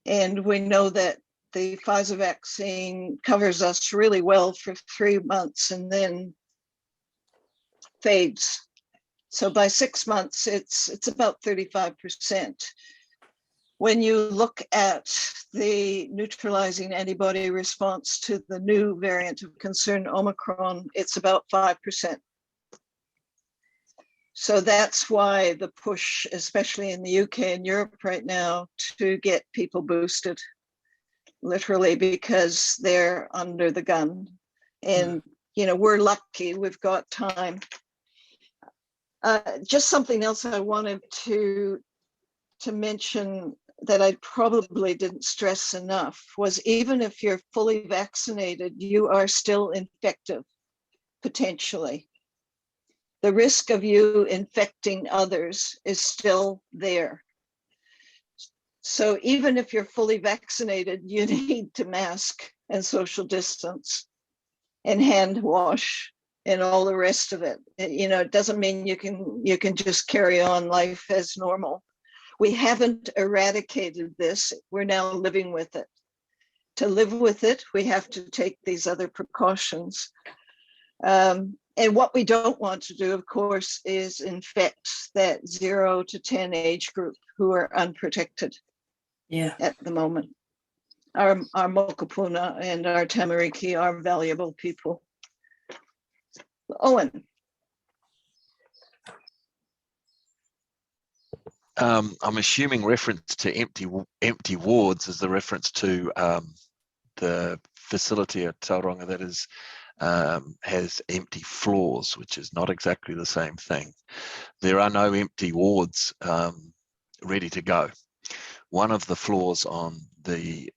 And we know that the Pfizer vaccine covers us really well for 3 months and then fades. So by 6 months, it's about 35%. When you look at the neutralizing antibody response to the new variant of concern, Omicron, it's about 5%. So that's why the push, especially in the UK and Europe right now, to get people boosted, literally, because they're under the gun. And, you know, we're lucky, we've got time. Just something else I wanted to mention that I probably didn't stress enough was, even if you're fully vaccinated, you are still infective, potentially. The risk of you infecting others is still there. So even if you're fully vaccinated, you need to mask and social distance and hand wash and all the rest of it. You know, it doesn't mean you can just carry on life as normal. We haven't eradicated this. We're now living with it. To live with it, we have to take these other precautions. And what we don't want to do, of course, is infect that 0 to 10 age group who are unprotected at the moment. Our mokopuna and our tamariki are valuable people. Owen. I'm assuming reference to empty wards is the reference to the facility at Tauranga that is has empty floors, which is not exactly the same thing. There are no empty wards ready to go. One of the floors on the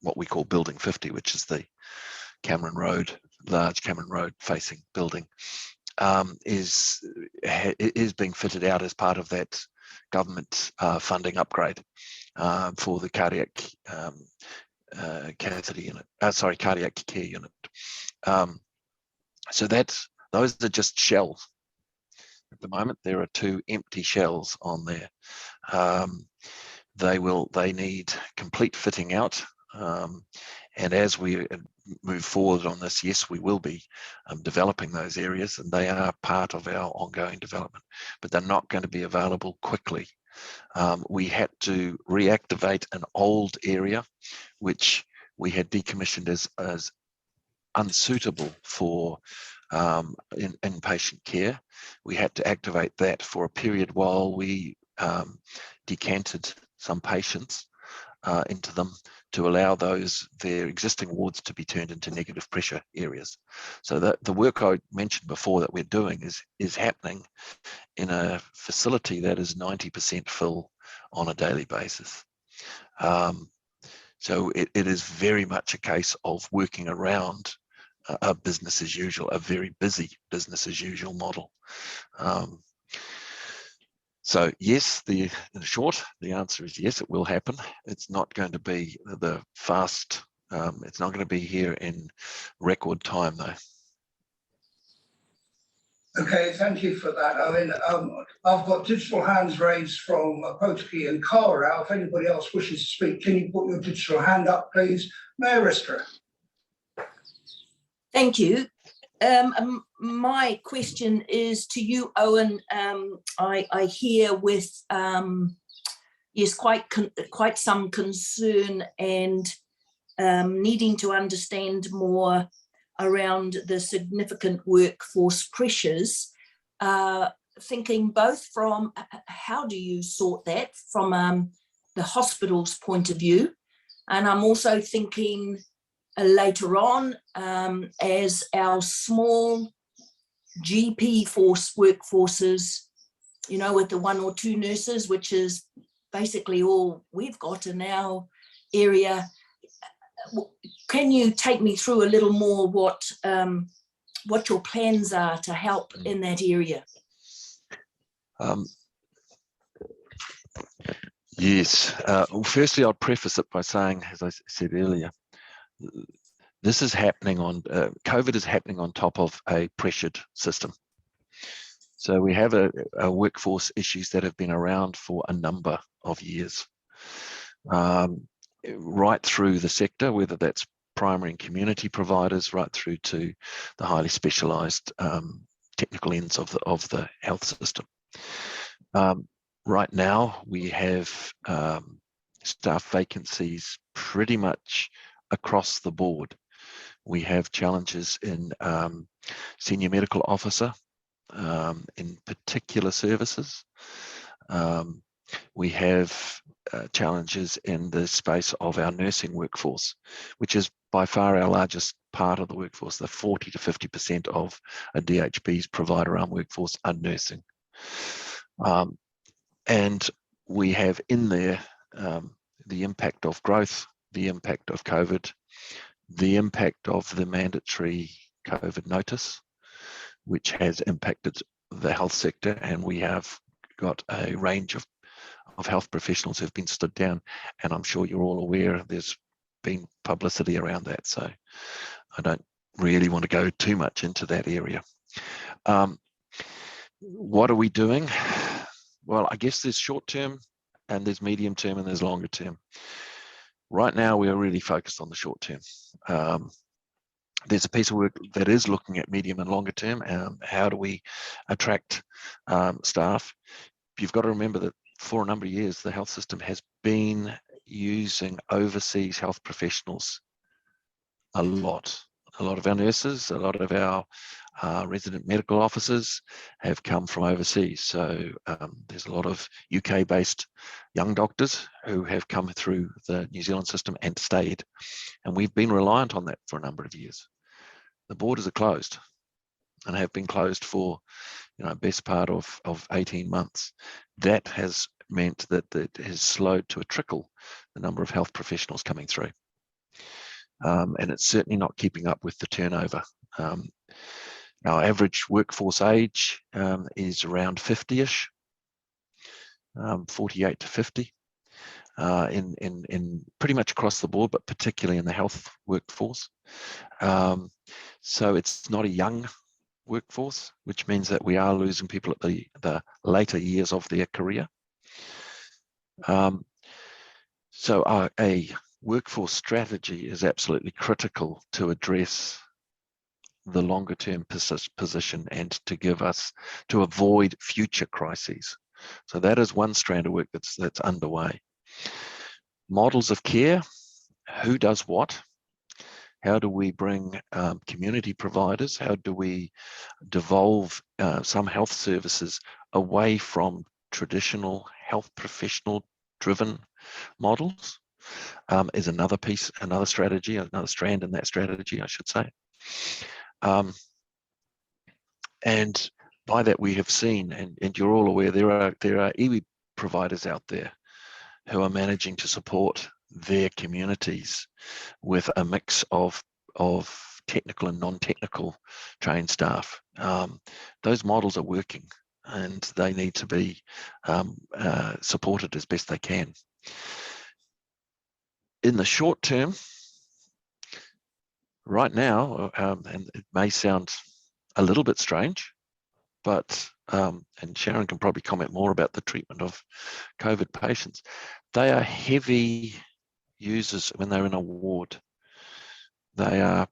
what we call Building 50, which is the Cameron Road, large Cameron Road facing building, is being fitted out as part of that government funding upgrade for the cardiac catheter unit, cardiac care unit. So those are just shells. At the moment, there are 2 empty shells on there. They need complete fitting out. And as we move forward on this, yes, we will be developing those areas, and they are part of our ongoing development, but they're not going to be available quickly. We had to reactivate an old area, which we had decommissioned as unsuitable for inpatient care. We had to activate that for a period while we decanted some patients into them to allow their existing wards to be turned into negative pressure areas. So the work I mentioned before that we're doing is happening in a facility that is 90% full on a daily basis. So it is very much a case of working around a business as usual, a very busy business as usual model. So yes, in short, the answer is yes, it will happen. It's not going to be the fast, it's not going to be here in record time though. Okay, thank you for that, Owen. I've got digital hands raised from Potiki and Cara. If anybody else wishes to speak, can you put your digital hand up, please? Mayor Ristra. Thank you. My question is to you, Owen. I hear with yes, quite some concern and needing to understand more around the significant workforce pressures. Thinking both from how do you sort that from the hospital's point of view, and I'm also thinking later on, as our small GP workforces, with the 1 or 2 nurses, which is basically all we've got in our area. Can you take me through a little more what your plans are to help in that area? Yes. Well, firstly, I'll preface it by saying, as I said earlier, this is happening on COVID is happening on top of a pressured system. So we have a workforce issues that have been around for a number of years, right through the sector, whether that's primary and community providers, right through to the highly specialised technical ends of the health system. Right now, we have staff vacancies pretty much across the board. We have challenges in senior medical officer, in particular services. We have challenges in the space of our nursing workforce, which is by far our largest part of the workforce. The 40 to 50% of a DHB's provider-arm workforce are nursing. And we have in there the impact of growth, the impact of COVID, the impact of the mandatory COVID notice, which has impacted the health sector, and we have got a range of health professionals who've been stood down, and I'm sure you're all aware there's been publicity around that, so I don't really want to go too much into that area. What are we doing? Well, I guess there's short term and there's medium term and there's longer term. Right now, we are really focused on the short term. There's a piece of work that is looking at medium and longer term. How do we attract staff? You've got to remember that for a number of years, the health system has been using overseas health professionals a lot. A lot of our nurses, a lot of our resident medical officers have come from overseas. So there's a lot of UK-based young doctors who have come through the New Zealand system and stayed. And we've been reliant on that for a number of years. The borders are closed and have been closed for, best part of 18 months. That has meant that it has slowed to a trickle the number of health professionals coming through. And it's certainly not keeping up with the turnover. Our average workforce age is around 50-ish, 48 to 50, in pretty much across the board, but particularly in the health workforce. So it's not a young workforce, which means that we are losing people at the later years of their career. So a workforce strategy is absolutely critical to address the longer term position and to avoid future crises. So that is one strand of work that's underway. Models of care, who does what? How do we bring community providers? How do we devolve some health services away from traditional health professional driven models? Is another piece, another strategy, another strand in that strategy, I should say. And by that we have seen, and you're all aware, there are iwi providers out there who are managing to support their communities with a mix of technical and non-technical trained staff. Those models are working and they need to be supported as best they can. In the short term, right now, and it may sound a little bit strange, but, and Sharon can probably comment more about the treatment of COVID patients, they are heavy users when they're in a ward. They are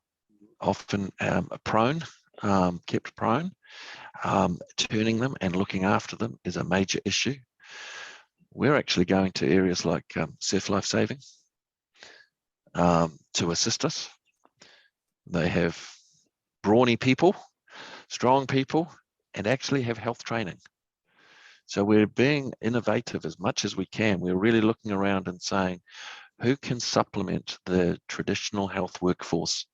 often prone, kept prone. Turning them and looking after them is a major issue. We're actually going to areas like Surf Life Saving to assist us. They have brawny people, strong people, and actually have health training. So we're being innovative as much as we can. We're really looking around and saying, who can supplement the traditional health workforce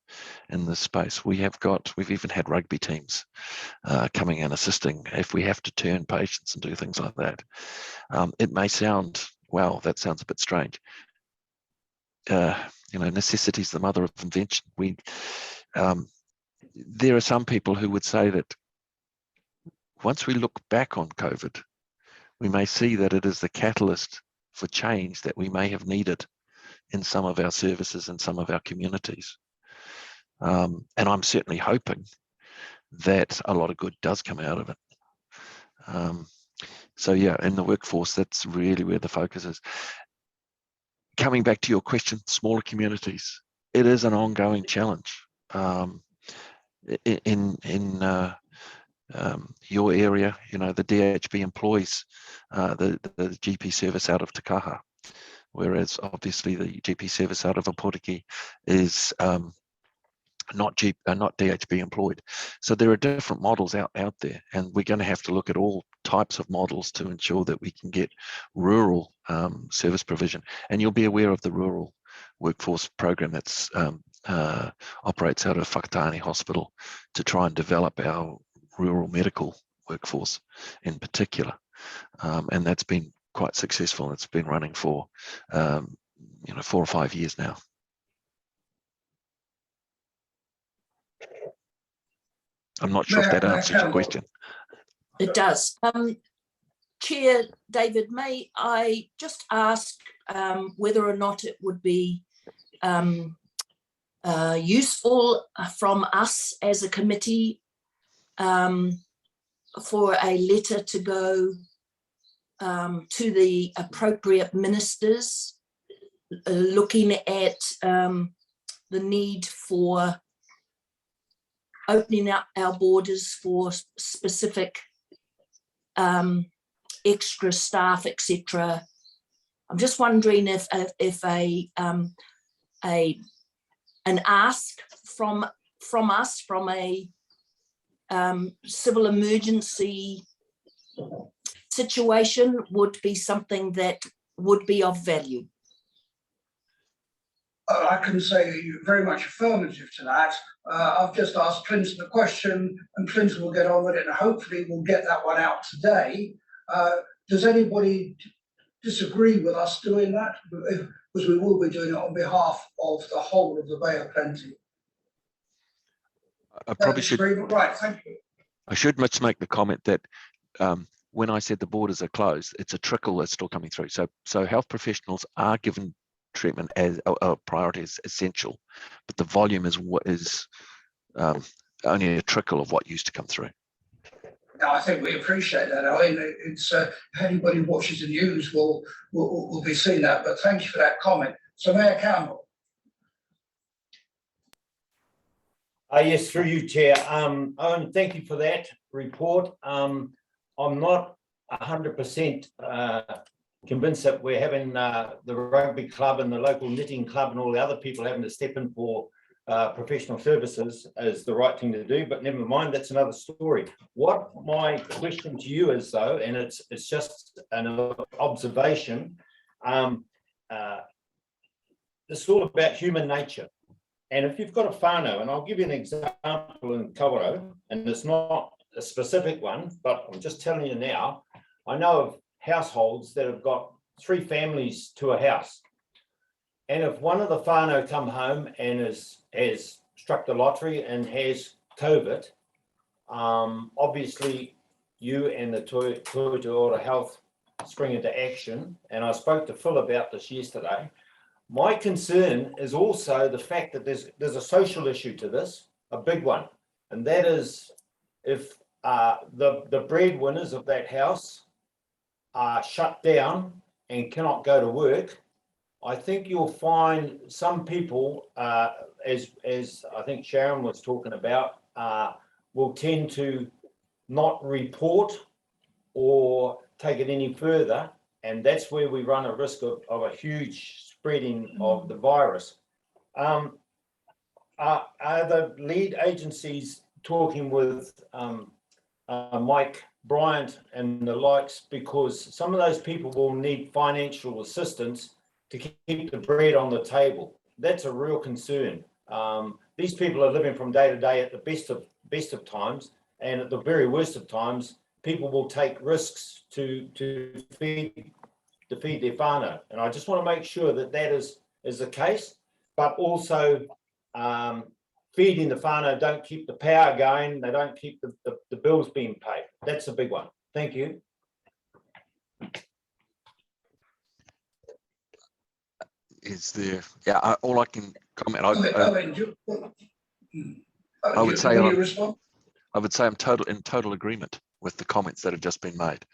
in this space? We've even had rugby teams coming and assisting if we have to turn patients and do things like that. It may sound, wow, that sounds a bit strange. Necessity is the mother of invention. There are some people who would say that once we look back on COVID, we may see that it is the catalyst for change that we may have needed in some of our services and some of our communities. And I'm certainly hoping that a lot of good does come out of it. So yeah, in the workforce, that's really where the focus is. Coming back to your question, smaller communities, it is an ongoing challenge. In your area, the DHB employs the GP service out of Te Kaha, whereas obviously the GP service out of Opotiki is not DHB employed. So there are different models out there, and we're going to have to look at all types of models to ensure that we can get rural service provision. And you'll be aware of the rural workforce program that's operates out of Whakatane Hospital to try and develop our rural medical workforce in particular. And that's been quite successful. It's been running for 4 or 5 years now. I'm not sure if that answers your question. It does. Chair David, may I just ask whether or not it would be useful from us as a committee for a letter to go to the appropriate ministers looking at the need for opening up our borders for specific extra staff, etc. I'm just wondering if an ask from us, from a civil emergency situation would be something that would be of value. I can say very much affirmative to that. I've just asked Clinton the question, and Clinton will get on with it, and hopefully we'll get that one out today. Does anybody disagree with us doing that? Because we will be doing it on behalf of the whole of the Bay of Plenty. I probably should. Right, thank you. I should much make the comment that when I said the borders are closed, it's a trickle that's still coming through. So health professionals are given treatment as a priority as essential, but the volume is what is only a trickle of what used to come through. No, I think we appreciate that. I mean, it's anybody who watches the news will be seeing that. But thank you for that comment. So, Mayor Campbell. Yes, through you, Chair. Owen, thank you for that report. I'm not 100% convinced that we're having the rugby club and the local knitting club and all the other people having to step in for professional services is the right thing to do, but never mind, that's another story. What my question to you is, though, and it's just an observation, it's all about human nature. And if you've got a whānau, and I'll give you an example in Covert, and it's not a specific one, but I'm just telling you now, I know of households that have got 3 families to a house. And if one of the whānau come home and has struck the lottery and has COVID, obviously you and the Toyota Health spring into action. And I spoke to Phil about this yesterday. My concern is also the fact that there's a social issue to this, a big one. And that is if the breadwinners of that house are shut down and cannot go to work, I think you'll find some people, as I think Sharon was talking about, will tend to not report or take it any further. And that's where we run a risk of a huge spreading of the virus. Are the lead agencies talking with Mike Bryant and the likes, because some of those people will need financial assistance to keep the bread on the table? That's a real concern. These people are living from day to day at the best of times, and at the very worst of times, people will take risks to feed their whānau. And I just want to make sure that is the case, but also feeding the whānau don't keep the power going, they don't keep the bills being paid. That's a big one. Thank you. Is there? Yeah, all I can comment. I would say I'm in total agreement with the comments that have just been made,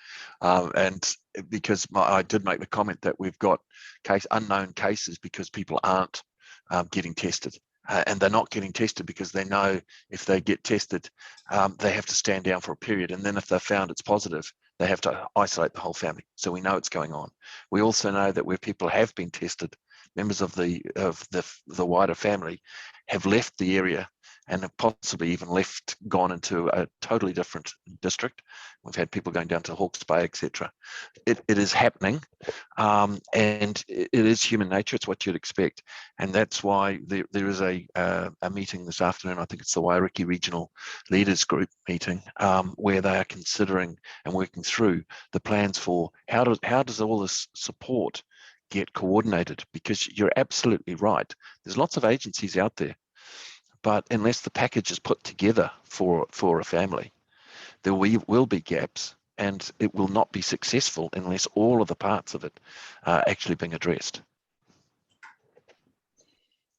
and because I did make the comment that we've got unknown cases because people aren't getting tested. And they're not getting tested because they know if they get tested, they have to stand down for a period. And then if they're found it's positive, they have to isolate the whole family. So we know it's going on. We also know that where people have been tested, members of the wider family have left the area and have possibly even gone into a totally different district. We've had people going down to Hawke's Bay, etc. It is happening, and it is human nature. It's what you'd expect, and that's why there is a meeting this afternoon. I think it's the Wairiki Regional Leaders Group meeting, where they are considering and working through the plans for how does all this support get coordinated, because you're absolutely right. There's lots of agencies out there, but unless the package is put together for a family, there will be gaps, and it will not be successful unless all of the parts of it are actually being addressed.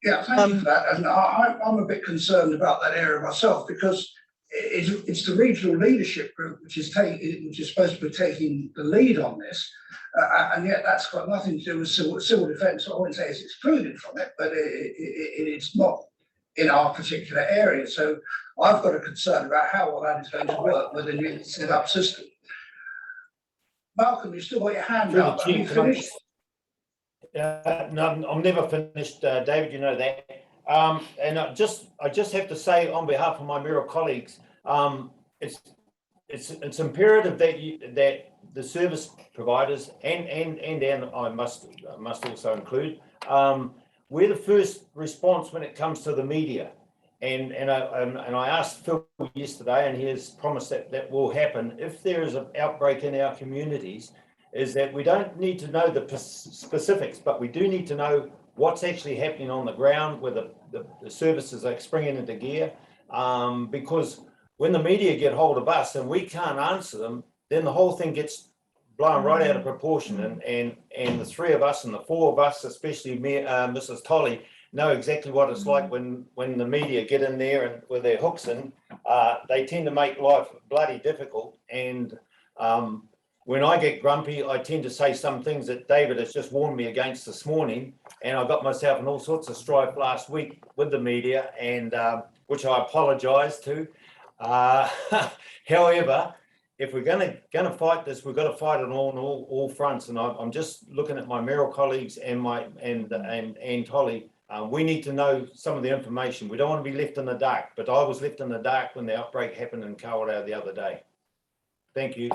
Yeah, thank you for that. And I'm a bit concerned about that area myself, because it's the regional leadership group which is supposed to be taking the lead on this, and yet that's got nothing to do with civil defence. I wouldn't say it's excluded from it, but it's not in our particular area. So I've got a concern about how all that is going to work with a new set up system. Malcolm, you still got your hand up. Are you finished? No, I'm never finished, David, you know that. And I just have to say on behalf of my Mirror colleagues, It's imperative that the service providers and I must also include, we're the first response when it comes to the media. And I asked Phil yesterday, and he has promised that will happen if there is an outbreak in our communities, is that we don't need to know the specifics, but we do need to know what's actually happening on the ground, where the services are springing into gear, because when the media get hold of us and we can't answer them, then the whole thing gets blown right out of proportion. And the three of us and the four of us, especially me, Mrs. Tolley, know exactly what it's like when the media get in there and with their hooks in, they tend to make life bloody difficult. And when I get grumpy, I tend to say some things that David has just warned me against this morning. And I got myself in all sorts of strife last week with the media, and which I apologise to. However, if we're going to fight this, we've got to fight it on all fronts. And I'm just looking at my Merrill colleagues and Anne Tolley. We need to know some of the information. We don't want to be left in the dark. But I was left in the dark when the outbreak happened in Kawerau the other day. Thank you.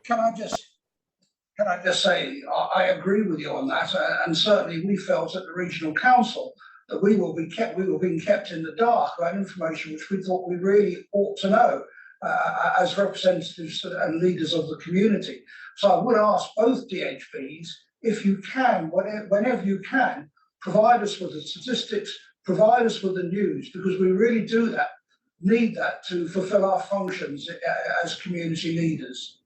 Can I just say I agree with you on that, and certainly we felt at the regional council that we were being kept in the dark about information which we thought we really ought to know as representatives and leaders of the community. So I would ask both DHBs, if you can, whenever you can, provide us with the statistics, provide us with the news, because we really need that to fulfill our functions as community leaders.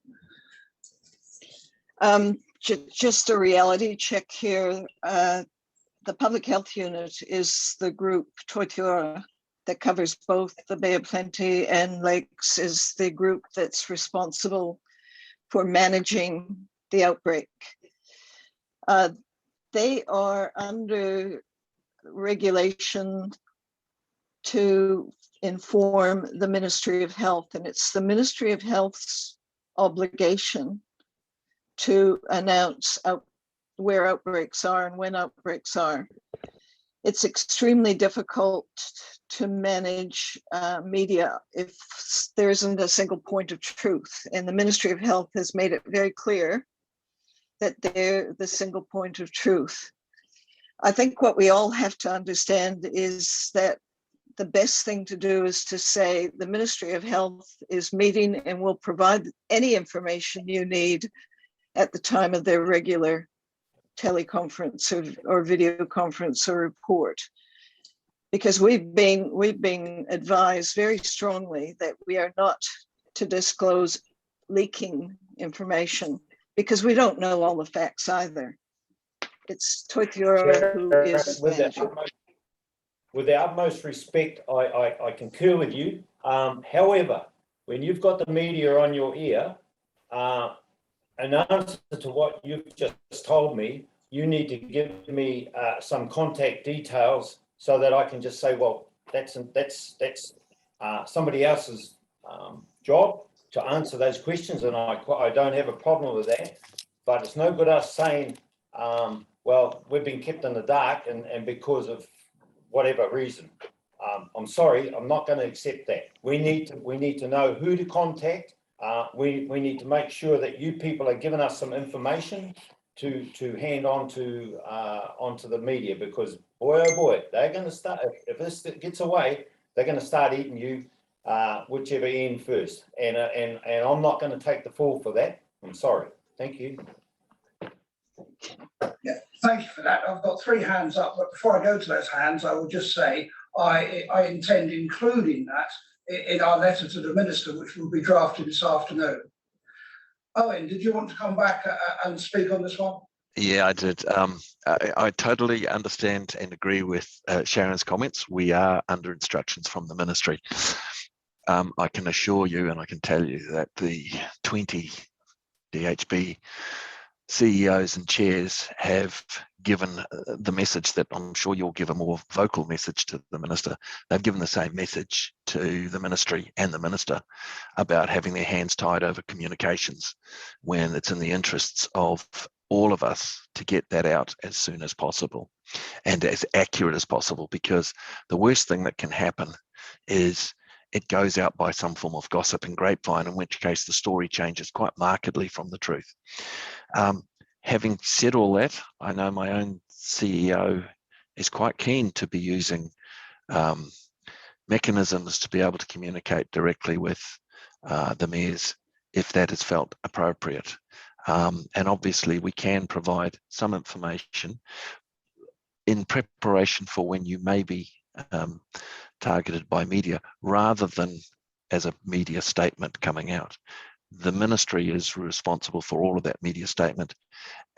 Just a reality check here. The Public Health Unit is the group, Toitiora, that covers both the Bay of Plenty and Lakes, is the group that's responsible for managing the outbreak. They are under regulation to inform the Ministry of Health, and it's the Ministry of Health's obligation to announce where outbreaks are and when outbreaks are. It's extremely difficult to manage media if there isn't a single point of truth. And the Ministry of Health has made it very clear that they're the single point of truth. I think what we all have to understand is that the best thing to do is to say the Ministry of Health is meeting and will provide any information you need at the time of their regular teleconference or video conference or report. Because we've been advised very strongly that we are not to disclose leaking information, because we don't know all the facts either. It's Toitiora who is managing. With the utmost respect, I concur with you. However, when you've got the media on your ear, in answer to what you've just told me, you need to give me some contact details so that I can just say, well, that's somebody else's job to answer those questions, and I don't have a problem with that. But it's no good us saying, well, we've been kept in the dark and because of whatever reason. I'm sorry, I'm not going to accept that. We need to know who to contact. We need to make sure that you people are giving us some information to hand on to onto the media, because boy oh boy, they're going to start, if this gets away, they're going to start eating you whichever end first, and I'm not going to take the fall for that. I'm sorry. Thank you. Yeah, thank you for that. I've got 3 hands up, but before I go to those hands, I will just say I intend including that in our letter to the Minister, which will be drafted this afternoon. Owen, did you want to come back and speak on this one? Yeah, I did. I totally understand and agree with Sharon's comments. We are under instructions from the Ministry. I can assure you and I can tell you that the 20 DHB CEOs and chairs have given the message that I'm sure you'll give a more vocal message to the Minister. They've given the same message to the Ministry and the Minister about having their hands tied over communications when it's in the interests of all of us to get that out as soon as possible and as accurate as possible, because the worst thing that can happen is it goes out by some form of gossip and grapevine, in which case the story changes quite markedly from the truth. Having said all that, I know my own CEO is quite keen to be using mechanisms to be able to communicate directly with the mayors if that is felt appropriate. And obviously we can provide some information in preparation for when you may be targeted by media, rather than as a media statement coming out. The ministry is responsible for all of that media statement,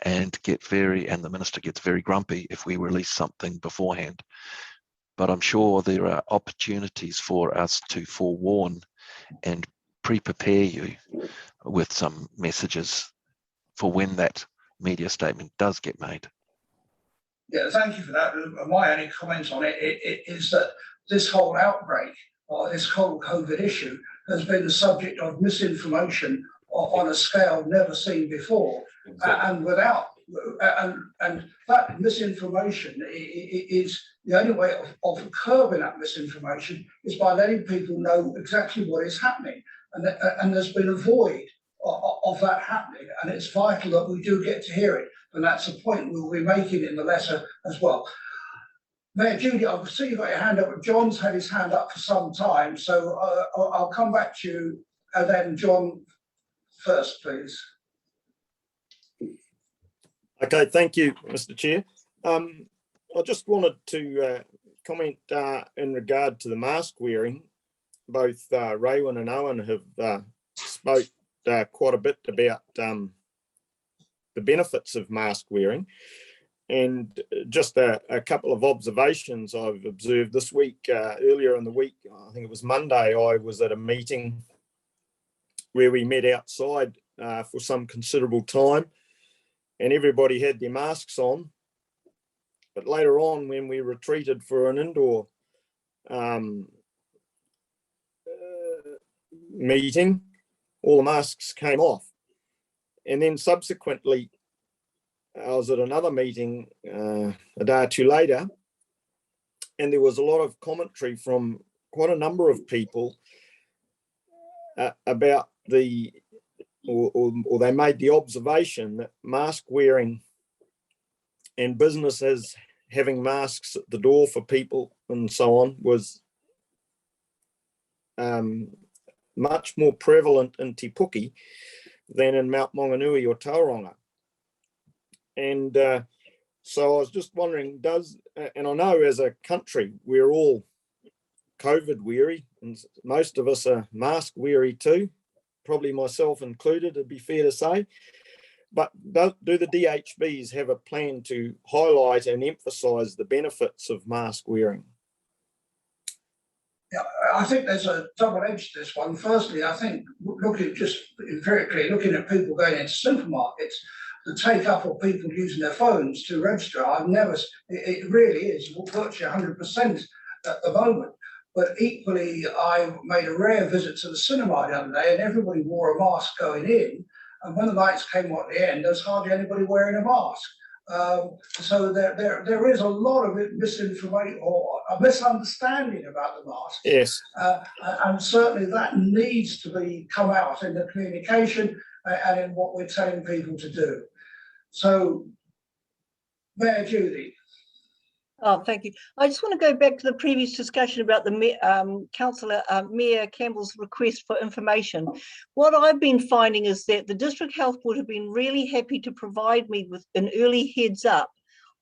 and the minister gets very grumpy if we release something beforehand. But I'm sure there are opportunities for us to forewarn and pre-prepare you with some messages for when that media statement does get made. Yeah, thank you for that. My only comment on it is that this whole outbreak, or this whole COVID issue, has been the subject of misinformation on a scale never seen before. And that misinformation is the only way of curbing that misinformation is by letting people know exactly what is happening. And there's been a void of that happening, and it's vital that we do get to hear it. And that's the point we'll be making in the letter as well. Mayor Judy, I see you've got your hand up, but John's had his hand up for some time, so I'll come back to you, and then John first, please. Okay, thank you, Mr. Chair. I just wanted to comment in regard to the mask wearing. Both Raywin and Owen have spoke quite a bit about the benefits of mask wearing, and just a couple of observations I've observed this week. Earlier in the week, I think it was Monday, I was at a meeting where we met outside for some considerable time, and everybody had their masks on. But later on, when we retreated for an indoor meeting, all the masks came off. And then subsequently, I was at another meeting a day or two later, and there was a lot of commentary from quite a number of people about or they made the observation that mask wearing and businesses having masks at the door for people and so on was much more prevalent in Te Puke than in Mount Maunganui or Tauranga. And so I was just wondering, and I know as a country, we're all COVID weary, and most of us are mask weary too, probably myself included, it'd be fair to say. But do the DHBs have a plan to highlight and emphasise the benefits of mask wearing? Yeah, I think there's a double edge to this one. Firstly, I think just empirically looking at people going into supermarkets, the take up of people using their phones to register, it really is virtually 100% at the moment. But equally, I made a rare visit to the cinema the other day, and everybody wore a mask going in. And when the lights came on at the end, there's hardly anybody wearing a mask. So there is a lot of misinformation or a misunderstanding about the mask. Yes. And certainly that needs to come out in the communication and in what we're telling people to do. So, Mayor Judy. Oh, thank you. I just want to go back to the previous discussion about the Councillor Mayor Campbell's request for information. What I've been finding is that the District Health Board have been really happy to provide me with an early heads up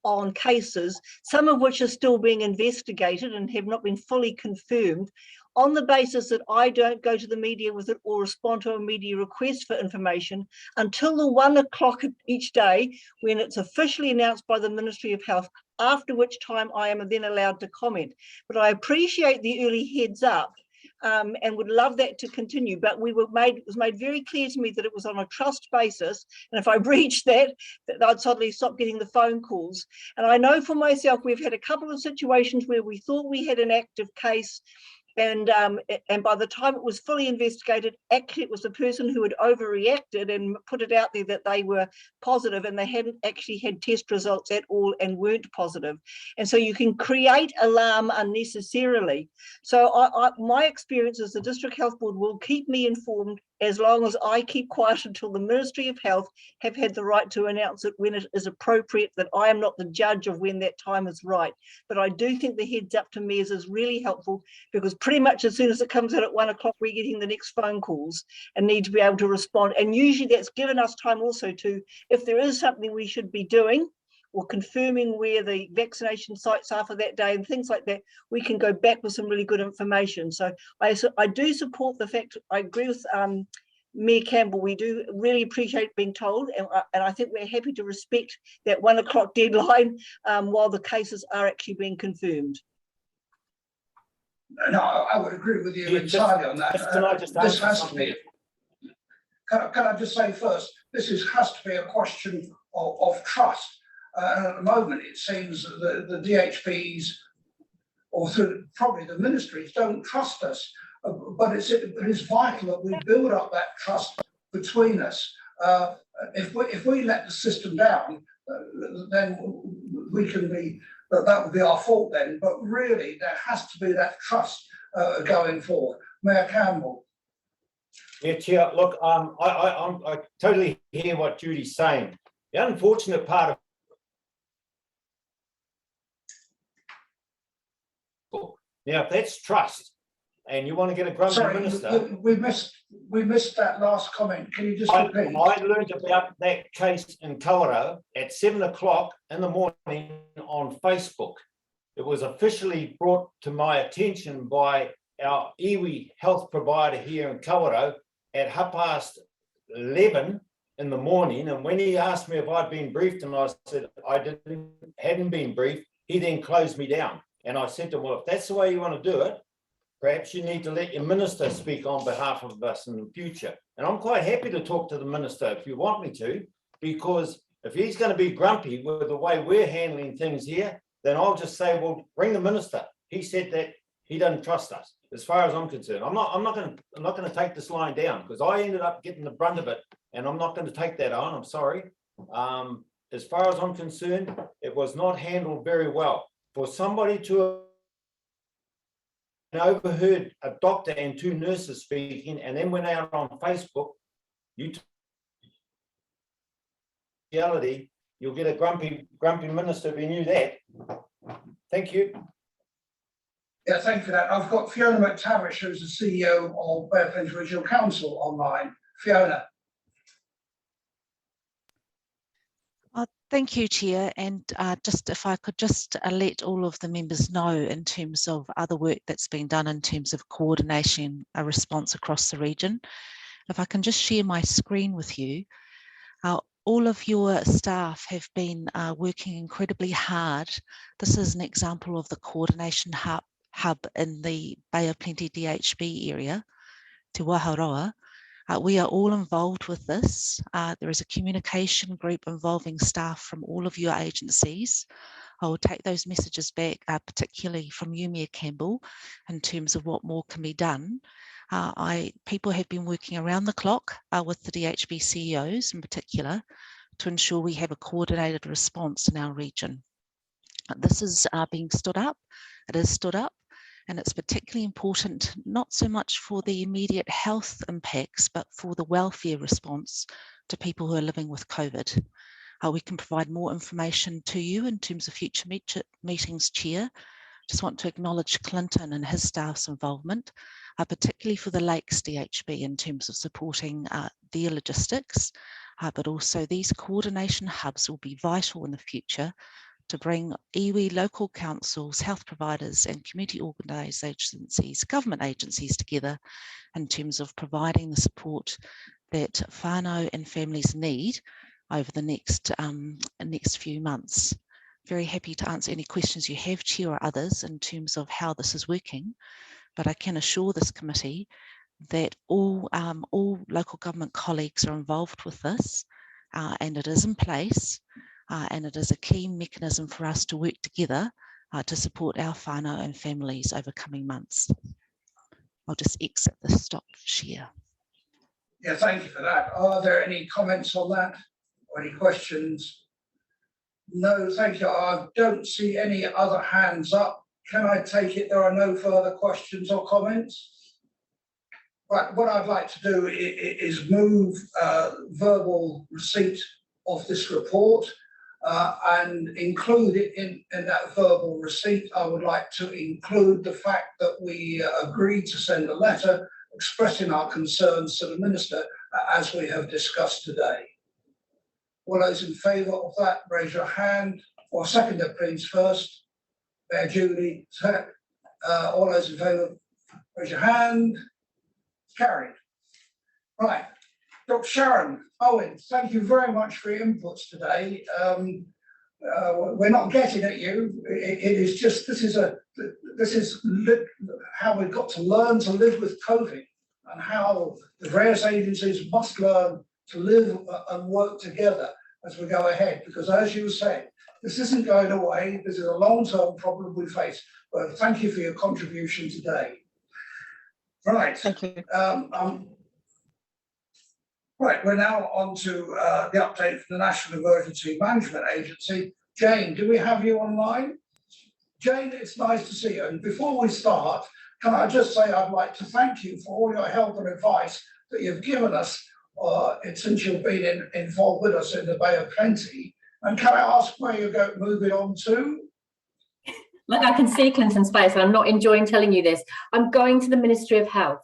on cases, some of which are still being investigated and have not been fully confirmed, on the basis that I don't go to the media with it or respond to a media request for information until the 1 o'clock each day, when it's officially announced by the Ministry of Health, after which time I am then allowed to comment. But I appreciate the early heads up and would love that to continue. But it was made very clear to me that it was on a trust basis. And if I breached that I'd suddenly stop getting the phone calls. And I know for myself, we've had a couple of situations where we thought we had an active case And by the time it was fully investigated, actually it was the person who had overreacted and put it out there that they were positive, and they hadn't actually had test results at all and weren't positive. And so you can create alarm unnecessarily. So my experience is the District Health Board will keep me informed as long as I keep quiet until the Ministry of Health have had the right to announce it when it is appropriate, that I am not the judge of when that time is right. But I do think the heads up to me is really helpful, because pretty much as soon as it comes out at 1 o'clock, we're getting the next phone calls and need to be able to respond. And usually that's given us time also to, if there is something we should be doing, or confirming where the vaccination sites are for that day and things like that, we can go back with some really good information. So I do support the fact, I agree with Mayor Campbell, we do really appreciate being told, and I think we're happy to respect that 1 o'clock deadline while the cases are actually being confirmed. No, I would agree with you entirely on that. Can I just This answer has to something? be, can I just say first, this has to be a question of trust. And at the moment, it seems that the DHBs, or through probably the ministries, don't trust us. But it is vital that we build up that trust between us. If we let the system down, then we can be, that would be our fault then. But really, there has to be that trust going forward. Mayor Campbell. Yeah, Chair, look, I totally hear what Judy's saying. The unfortunate part of now, if that's trust, and you want to get a grumpy minister. We missed that last comment. Can you just repeat? I learned about that case in Colorado at 7 o'clock in the morning on Facebook. It was officially brought to my attention by our iwi health provider here in Colorado at 11:30 in the morning. And when he asked me if I'd been briefed, and I said I hadn't been briefed, he then closed me down. And I said to him, well, if that's the way you want to do it, perhaps you need to let your minister speak on behalf of us in the future. And I'm quite happy to talk to the minister if you want me to, because if he's going to be grumpy with the way we're handling things here, then I'll just say, well, bring the minister. He said that he doesn't trust us, as far as I'm concerned. I'm not going to take this line down, because I ended up getting the brunt of it, and I'm not going to take that on. I'm sorry. As far as I'm concerned, it was not handled very well. For somebody to have overheard a doctor and 2 nurses speaking, and then went out on Facebook, you'll get a grumpy minister if you knew that. Thank you. Yeah, thank you for that. I've got Fiona McTavish, who's the CEO of Bay Plains Regional Council, online. Fiona. Thank you, Chair. And just if I could just let all of the members know in terms of other work that's been done in terms of coordination, a response across the region. If I can just share my screen with you. All of your staff have been working incredibly hard. This is an example of the coordination hub in the Bay of Plenty DHB area, Te Waharoa. We are all involved with this. There is a communication group involving staff from all of your agencies. I will take those messages back, particularly from you, Mayor Campbell, in terms of what more can be done. People have been working around the clock with the DHB CEOs in particular to ensure we have a coordinated response in our region. This is being stood up. It is stood up. And it's particularly important, not so much for the immediate health impacts, but for the welfare response to people who are living with COVID. We can provide more information to you in terms of future meetings, Chair. Just want to acknowledge Clinton and his staff's involvement, particularly for the Lakes DHB in terms of supporting their logistics, but also these coordination hubs will be vital in the future to bring iwi, local councils, health providers and community organisations, government agencies together in terms of providing the support that whānau and families need over the next few months. Very happy to answer any questions you have, Chair, or others in terms of how this is working, but I can assure this committee that all local government colleagues are involved with this and it is in place. And it is a key mechanism for us to work together to support our whānau and families over coming months. I'll just exit the stop share. Yeah, thank you for that. Are there any comments on that or any questions? No, thank you. I don't see any other hands up. Can I take it there are no further questions or comments? Right, what I'd like to do is move verbal receipt of this report and include it in that verbal receipt. I would like to include the fact that we agreed to send a letter expressing our concerns to the Minister as we have discussed today. All those in favour of that, raise your hand, or second it please first. Mayor Julie, all those in favour, raise your hand. Carried. Right, Dr. Sharon Owen, thank you very much for your inputs today. We're not getting at you. It is just this is how we've got to learn to live with COVID, and how the various agencies must learn to live and work together as we go ahead. Because as you said, this isn't going away. This is a long-term problem we face. But thank you for your contribution today. Right. Thank you. Right, we're now on to the update from the National Emergency Management Agency. Jane, do we have you online? Jane, it's nice to see you. And before we start, can I just say I'd like to thank you for all your help and advice that you've given us since you've been involved with us in the Bay of Plenty. And can I ask where you're moving on to? Look, I can see Clinton's face, and I'm not enjoying telling you this. I'm going to the Ministry of Health.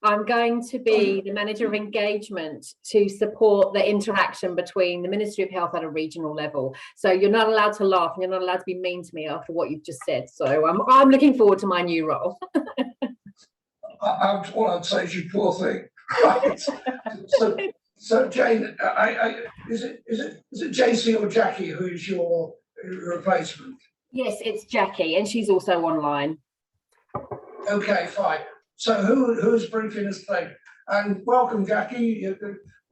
I'm going to be the manager of engagement to support the interaction between the Ministry of Health at a regional level. So you're not allowed to laugh, and you're not allowed to be mean to me after what you've just said. So I'm looking forward to my new role. All I'd say is you poor thing. Right. So Jane, is it JC or Jackie who's your replacement? Yes, it's Jackie, and she's also online. Okay, fine. So who's briefing us today? And welcome, Jackie.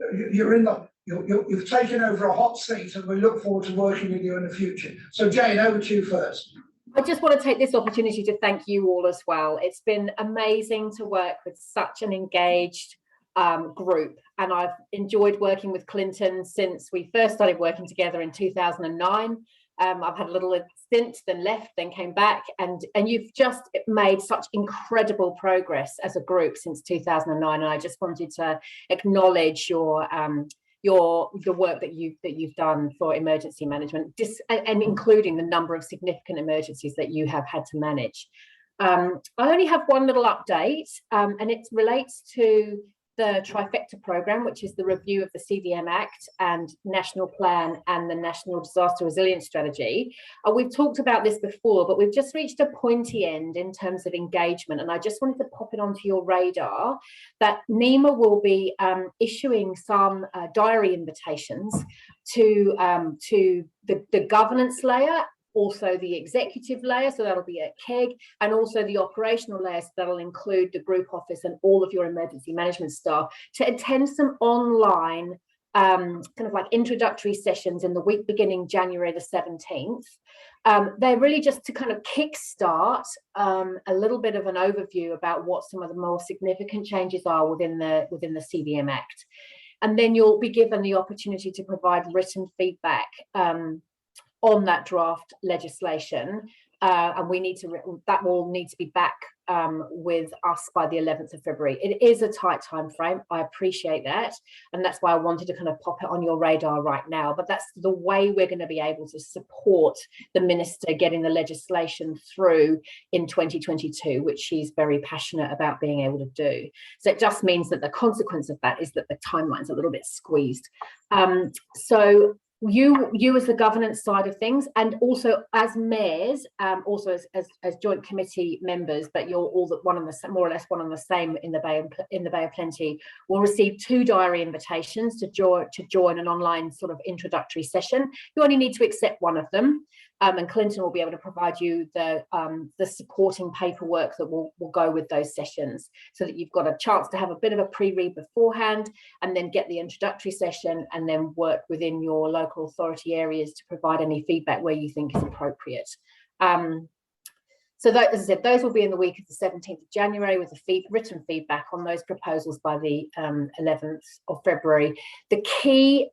You've taken over a hot seat, and we look forward to working with you in the future. So Jane, over to you first. I just want to take this opportunity to thank you all as well. It's been amazing to work with such an engaged group, and I've enjoyed working with Clinton since we first started working together in 2009. I've had a little stint, then left, then came back, and you've just made such incredible progress as a group since 2009. And I just wanted to acknowledge the work that you've done for emergency management, and including the number of significant emergencies that you have had to manage. I only have one little update, and it relates to the Trifecta programme, which is the review of the CDM Act and National Plan and the National Disaster Resilience Strategy. We've talked about this before, but we've just reached a pointy end in terms of engagement. And I just wanted to pop it onto your radar that NEMA will be issuing some diary invitations to the governance layer, also the executive layer, so that'll be at KEG, and also the operational layers, so that'll include the group office and all of your emergency management staff, to attend some online kind of like introductory sessions in the week beginning January the 17th. They're really just to kind of kickstart a little bit of an overview about what some of the more significant changes are within the CDM Act. And then you'll be given the opportunity to provide written feedback on that draft legislation, and that will need to be back with us by the 11th of February. It is a tight time frame. I appreciate that, and that's why I wanted to kind of pop it on your radar right now. But that's the way we're going to be able to support the minister getting the legislation through in 2022, which she's very passionate about being able to do. So it just means that the consequence of that is that the timeline's a little bit squeezed. So you as the governance side of things, and also as mayors, also as joint committee members, but you're all more or less one and the same in the Bay of Plenty, will receive 2 diary invitations to join an online sort of introductory session. You only need to accept one of them, and Clinton will be able to provide you the supporting paperwork that will go with those sessions, so that you've got a chance to have a bit of a pre-read beforehand, and then get the introductory session, and then work within your local authority areas to provide any feedback where you think is appropriate. So that, as I said, those will be in the week of the 17th of January with the written feedback on those proposals by the 11th of February. The key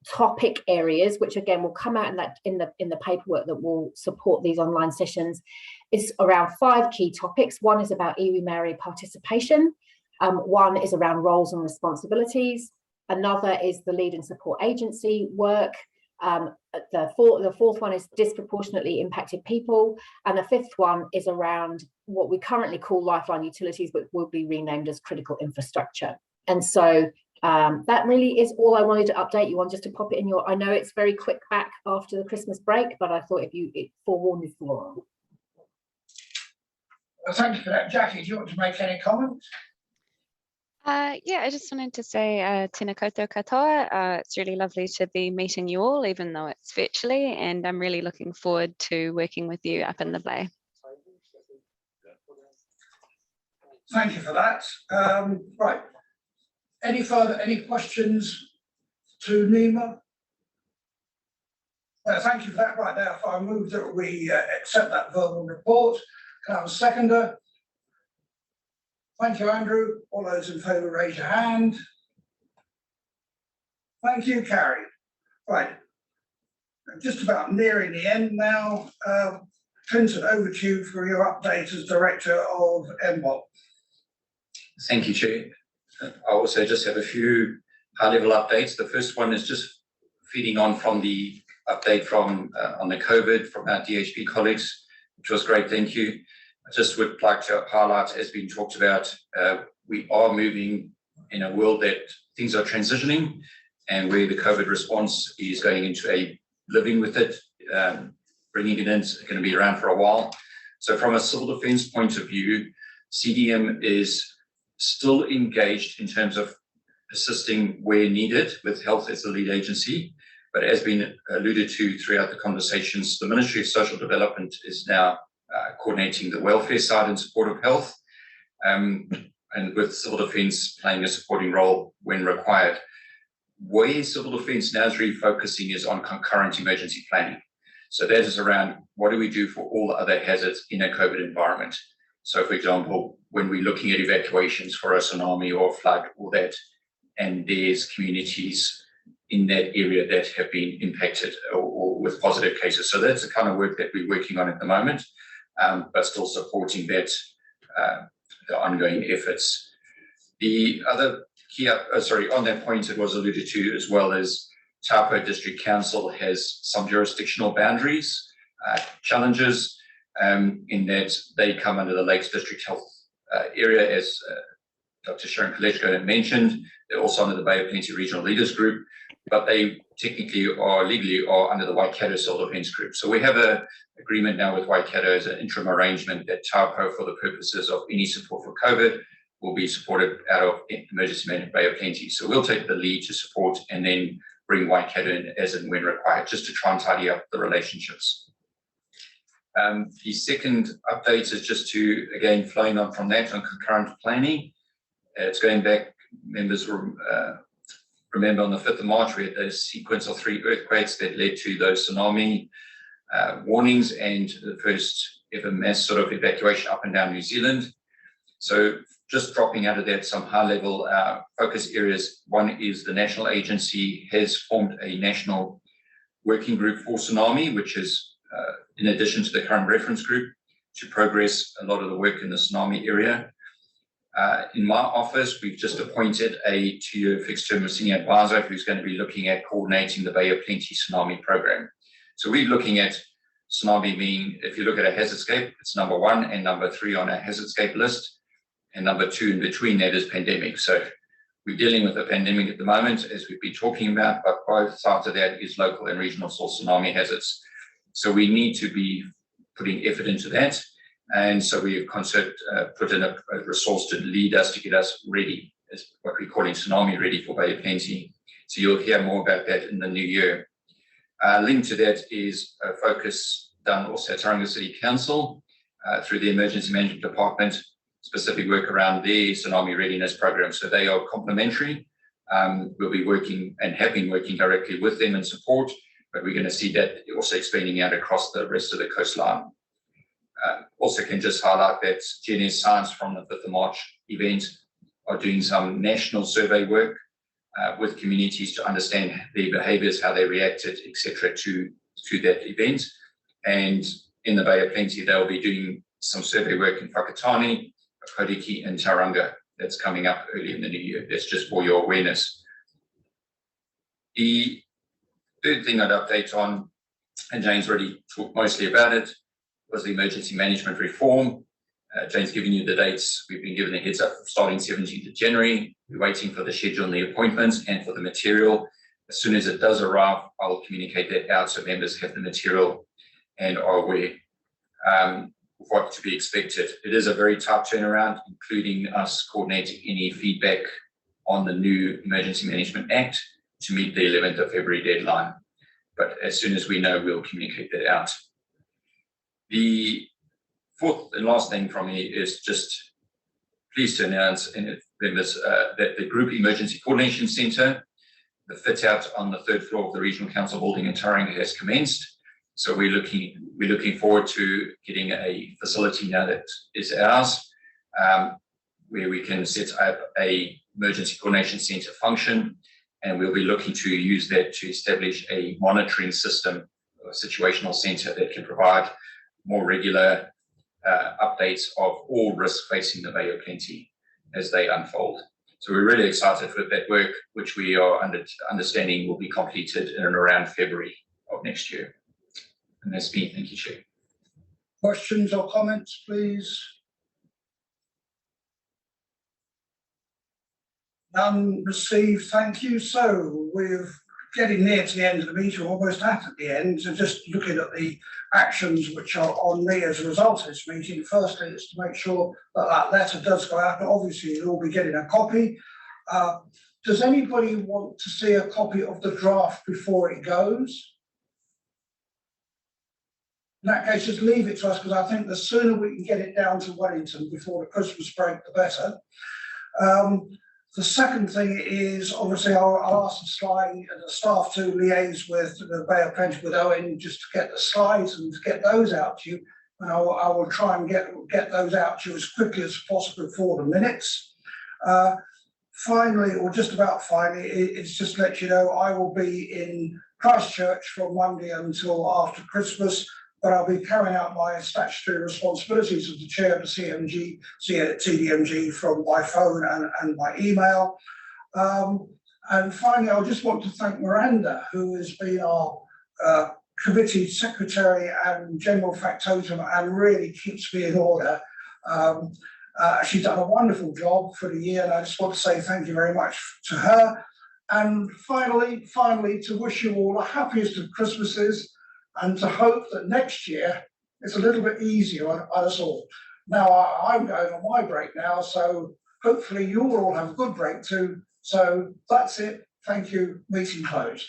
topic areas, which again will come out in the paperwork that will support these online sessions, is around 5 key topics. One is about iwi Māori participation. One is around roles and responsibilities. Another is the lead and support agency work. The fourth one is disproportionately impacted people, and the 5th one is around what we currently call lifeline utilities, but will be renamed as critical infrastructure. And so that really is all I wanted to update you on, just to pop it in your. I know it's very quick back after the Christmas break, but I thought if you forewarned you for. Well, thank you for that, Jackie. Do you want to make any comments? Yeah, I just wanted to say tēnā koutou katoa. It's really lovely to be meeting you all, even though it's virtually, and I'm really looking forward to working with you up in the Bay. Thank you for that. Right. Any questions to Nima? Thank you for that. Right, therefore I move that we accept that verbal report. Can I have a seconder? Thank you, Andrew. All those in favour, raise your hand. Thank you, carried. Right. Just about nearing the end now. Clinton, over to you for your update as Director of MBOT. Thank you, Chair. I also just have a few high-level updates. The first one is just feeding on from the update from on the Covert from our DHB colleagues, which was great. Thank you. I just would like to highlight, as been talked about, we are moving in a world that things are transitioning, and where the COVID response is going into a living with it, bringing it in, it's going to be around for a while. So from a civil defence point of view, CDM is still engaged in terms of assisting where needed with health as the lead agency, but as been alluded to throughout the conversations, the Ministry of Social Development is now coordinating the welfare side in support of health, and with civil defence playing a supporting role when required. Where civil defence now is really focusing is on concurrent emergency planning. So that is around what do we do for all other hazards in a COVID environment. So for example, when we're looking at evacuations for a tsunami or a flood or that, and there's communities in that area that have been impacted or with positive cases. So that's the kind of work that we're working on at the moment, but still supporting that, the ongoing efforts. The other key, on that point, it was alluded to as well as Taupo District Council has some jurisdictional boundaries, challenges, in that they come under the Lakes District Health area, as Dr. Sharon Kolechko had mentioned. They're also under the Bay of Plenty Regional Leaders Group, but they technically or legally are under the Waikato Civil Defence Group. So we have an agreement now with Waikato as an interim arrangement that Taupo, for the purposes of any support for COVID, will be supported out of Emergency Management Bay of Plenty. So we'll take the lead to support and then bring Waikato in as and when required, just to try and tidy up the relationships. The second update is just to, again, flowing on from that on concurrent planning. It's going back, members remember on the 5th of March, we had a sequence of 3 earthquakes that led to those tsunami warnings and the first ever mass sort of evacuation up and down New Zealand. So just dropping out of that, some high level focus areas. One is the national agency has formed a national working group for tsunami, which is in addition to the current reference group, to progress a lot of the work in the tsunami area. In my office, we've just appointed a 2-year fixed term senior advisor who's going to be looking at coordinating the Bay of Plenty tsunami program. So we're looking at tsunami being, if you look at a hazardscape, it's number 1 and number 3 on a hazardscape list. And number 2 in between that is pandemic. So we're dealing with a pandemic at the moment, as we've been talking about, but both sides of that is local and regional source tsunami hazards. So we need to be putting effort into that. And so we have put in a resource to lead us, to get us ready, as what we're calling tsunami ready for Bay of Plenty. So you'll hear more about that in the new year. Linked to that is a focus done also at Tauranga City Council through the Emergency Management Department, specific work around their tsunami readiness program. So they are complementary. We'll be working and have been working directly with them in support, but we're going to see that also expanding out across the rest of the coastline. Also can just highlight that GNS Science from the 5th of March event are doing some national survey work with communities to understand their behaviours, how they reacted, etc. to that event. And in the Bay of Plenty, they'll be doing some survey work in Whakatane, Kōriki and Tauranga. That's coming up early in the new year. That's just for your awareness. The third thing I'd update on, and Jane's already talked mostly about it, was the emergency management reform. Jane's given you the dates. We've been given a heads up starting 17th of January. We're waiting for the schedule and the appointments and for the material. As soon as it does arrive, I will communicate that out so members have the material and are aware of what to be expected. It is a very tight turnaround, including us coordinating any feedback on the new Emergency Management Act to meet the 11th of February deadline. But as soon as we know, we'll communicate that out. The fourth and last thing from me is just pleased to announce members that the Group Emergency Coordination Centre, the fit out on the 3rd floor of the Regional Council building in Tauranga has commenced. So we're looking forward to getting a facility now that is ours, where we can set up a emergency coordination centre function, and we'll be looking to use that to establish a monitoring system, a situational centre that can provide more regular updates of all risks facing the Bay of Plenty as they unfold. So we're really excited for that work, which we are understanding will be completed in and around February of next year. And that's me. Thank you, Chair. Questions or comments, please? None received, thank you. So we're getting near to the end of the meeting, almost at the end. So just looking at the actions which are on me as a result of this meeting. Firstly, is to make sure that that letter does go out, but obviously you'll all be getting a copy. Does anybody want to see a copy of the draft before it goes? In that case, just leave it to us, because I think the sooner we can get it down to Wellington before the Christmas break, the better. The second thing is, obviously, I'll ask the staff to liaise with the Bay of Plenty with Owen just to get the slides and to get those out to you. And I will try and get those out to you as quickly as possible for the minutes. Finally, or just about finally, it's just to let you know I will be in Christchurch from Monday until after Christmas, but I'll be carrying out my statutory responsibilities as the chair of the TDMG from my phone and my email. And finally, I just want to thank Miranda, who has been our committee secretary and general factotum and really keeps me in order. She's done a wonderful job for the year, and I just want to say thank you very much to her. And finally, to wish you all the happiest of Christmases, and to hope that next year it's a little bit easier on us all. Now, I'm going on my break now, so hopefully you all have a good break too. So that's it. Thank you. Meeting closed.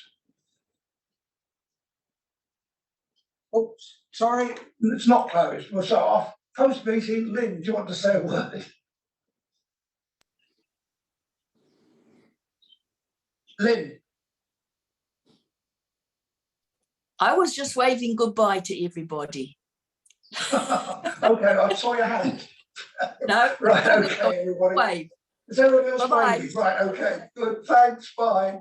Oops, sorry, it's not closed. We'll start off. Post-meeting, Lynn, do you want to say a word? Lynn. I was just waving goodbye to everybody. Okay, I saw your hand. No, right, okay, everybody. Wave. Is everybody else Bye-bye. waving? Right, okay, good, thanks, bye.